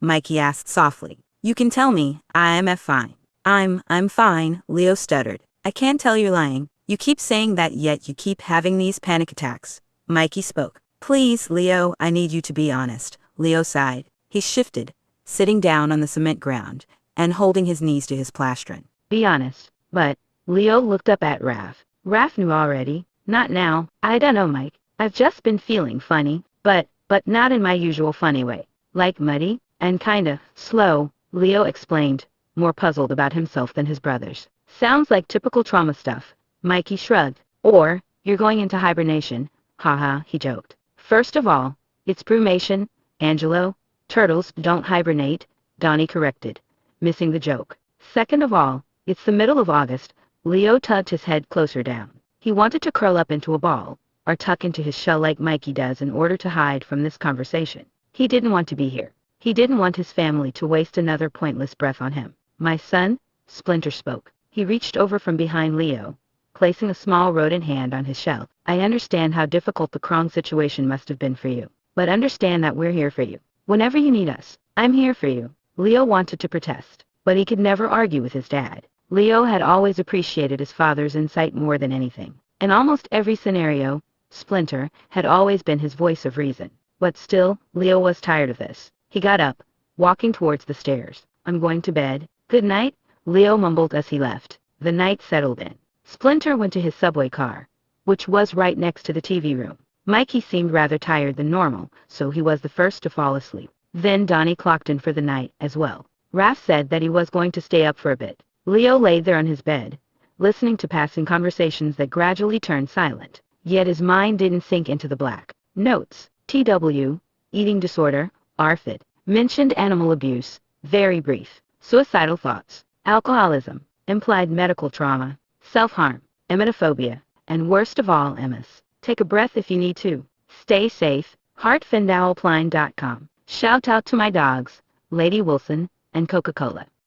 Mikey asked softly. You can tell me, I'm fine. I'm fine, Leo stuttered. I can't tell you're lying. You keep saying that yet you keep having these panic attacks. Mikey spoke. Please, Leo, I need you to be honest. Leo sighed. He shifted, sitting down on the cement ground, and holding his knees to his plastron. Be honest. But, Leo looked up at Raph. Raph knew already. Not now. I don't know, Mike. I've just been feeling funny, but not in my usual funny way. Like muddy, and kinda slow, Leo explained, more puzzled about himself than his brothers. Sounds like typical trauma stuff. Mikey shrugged. Or, you're going into hibernation. Haha, he joked. First of all, it's brumation, Angelo. Turtles don't hibernate, Donnie corrected, missing the joke. Second of all, it's the middle of August. Leo tugged his head closer down. He wanted to curl up into a ball, or tuck into his shell like Mikey does in order to hide from this conversation. He didn't want to be here. He didn't want his family to waste another pointless breath on him. My son, Splinter spoke. He reached over from behind Leo, placing a small rodent hand on his shell. I understand how difficult the Krong situation must have been for you. But understand that we're here for you. Whenever you need us, I'm here for you. Leo wanted to protest, but he could never argue with his dad. Leo had always appreciated his father's insight more than anything. In almost every scenario, Splinter had always been his voice of reason. But still, Leo was tired of this. He got up, walking towards the stairs. I'm going to bed. Good night, Leo mumbled as he left. The night settled in. Splinter went to his subway car, which was right next to the TV room. Mikey seemed rather tired than normal, so he was the first to fall asleep. Then Donnie clocked in for the night as well. Raph said that he was going to stay up for a bit. Leo laid there on his bed, listening to passing conversations that gradually turned silent. Yet his mind didn't sink into the black. Notes: TW, eating disorder, ARFID, mentioned animal abuse, very brief, suicidal thoughts, alcoholism, implied medical trauma, self-harm, emetophobia, and worst of all, MS. Take a breath if you need to. Stay safe. HeartFindowelpline.com. Shout out to my dogs, Lady Wilson and Coca-Cola.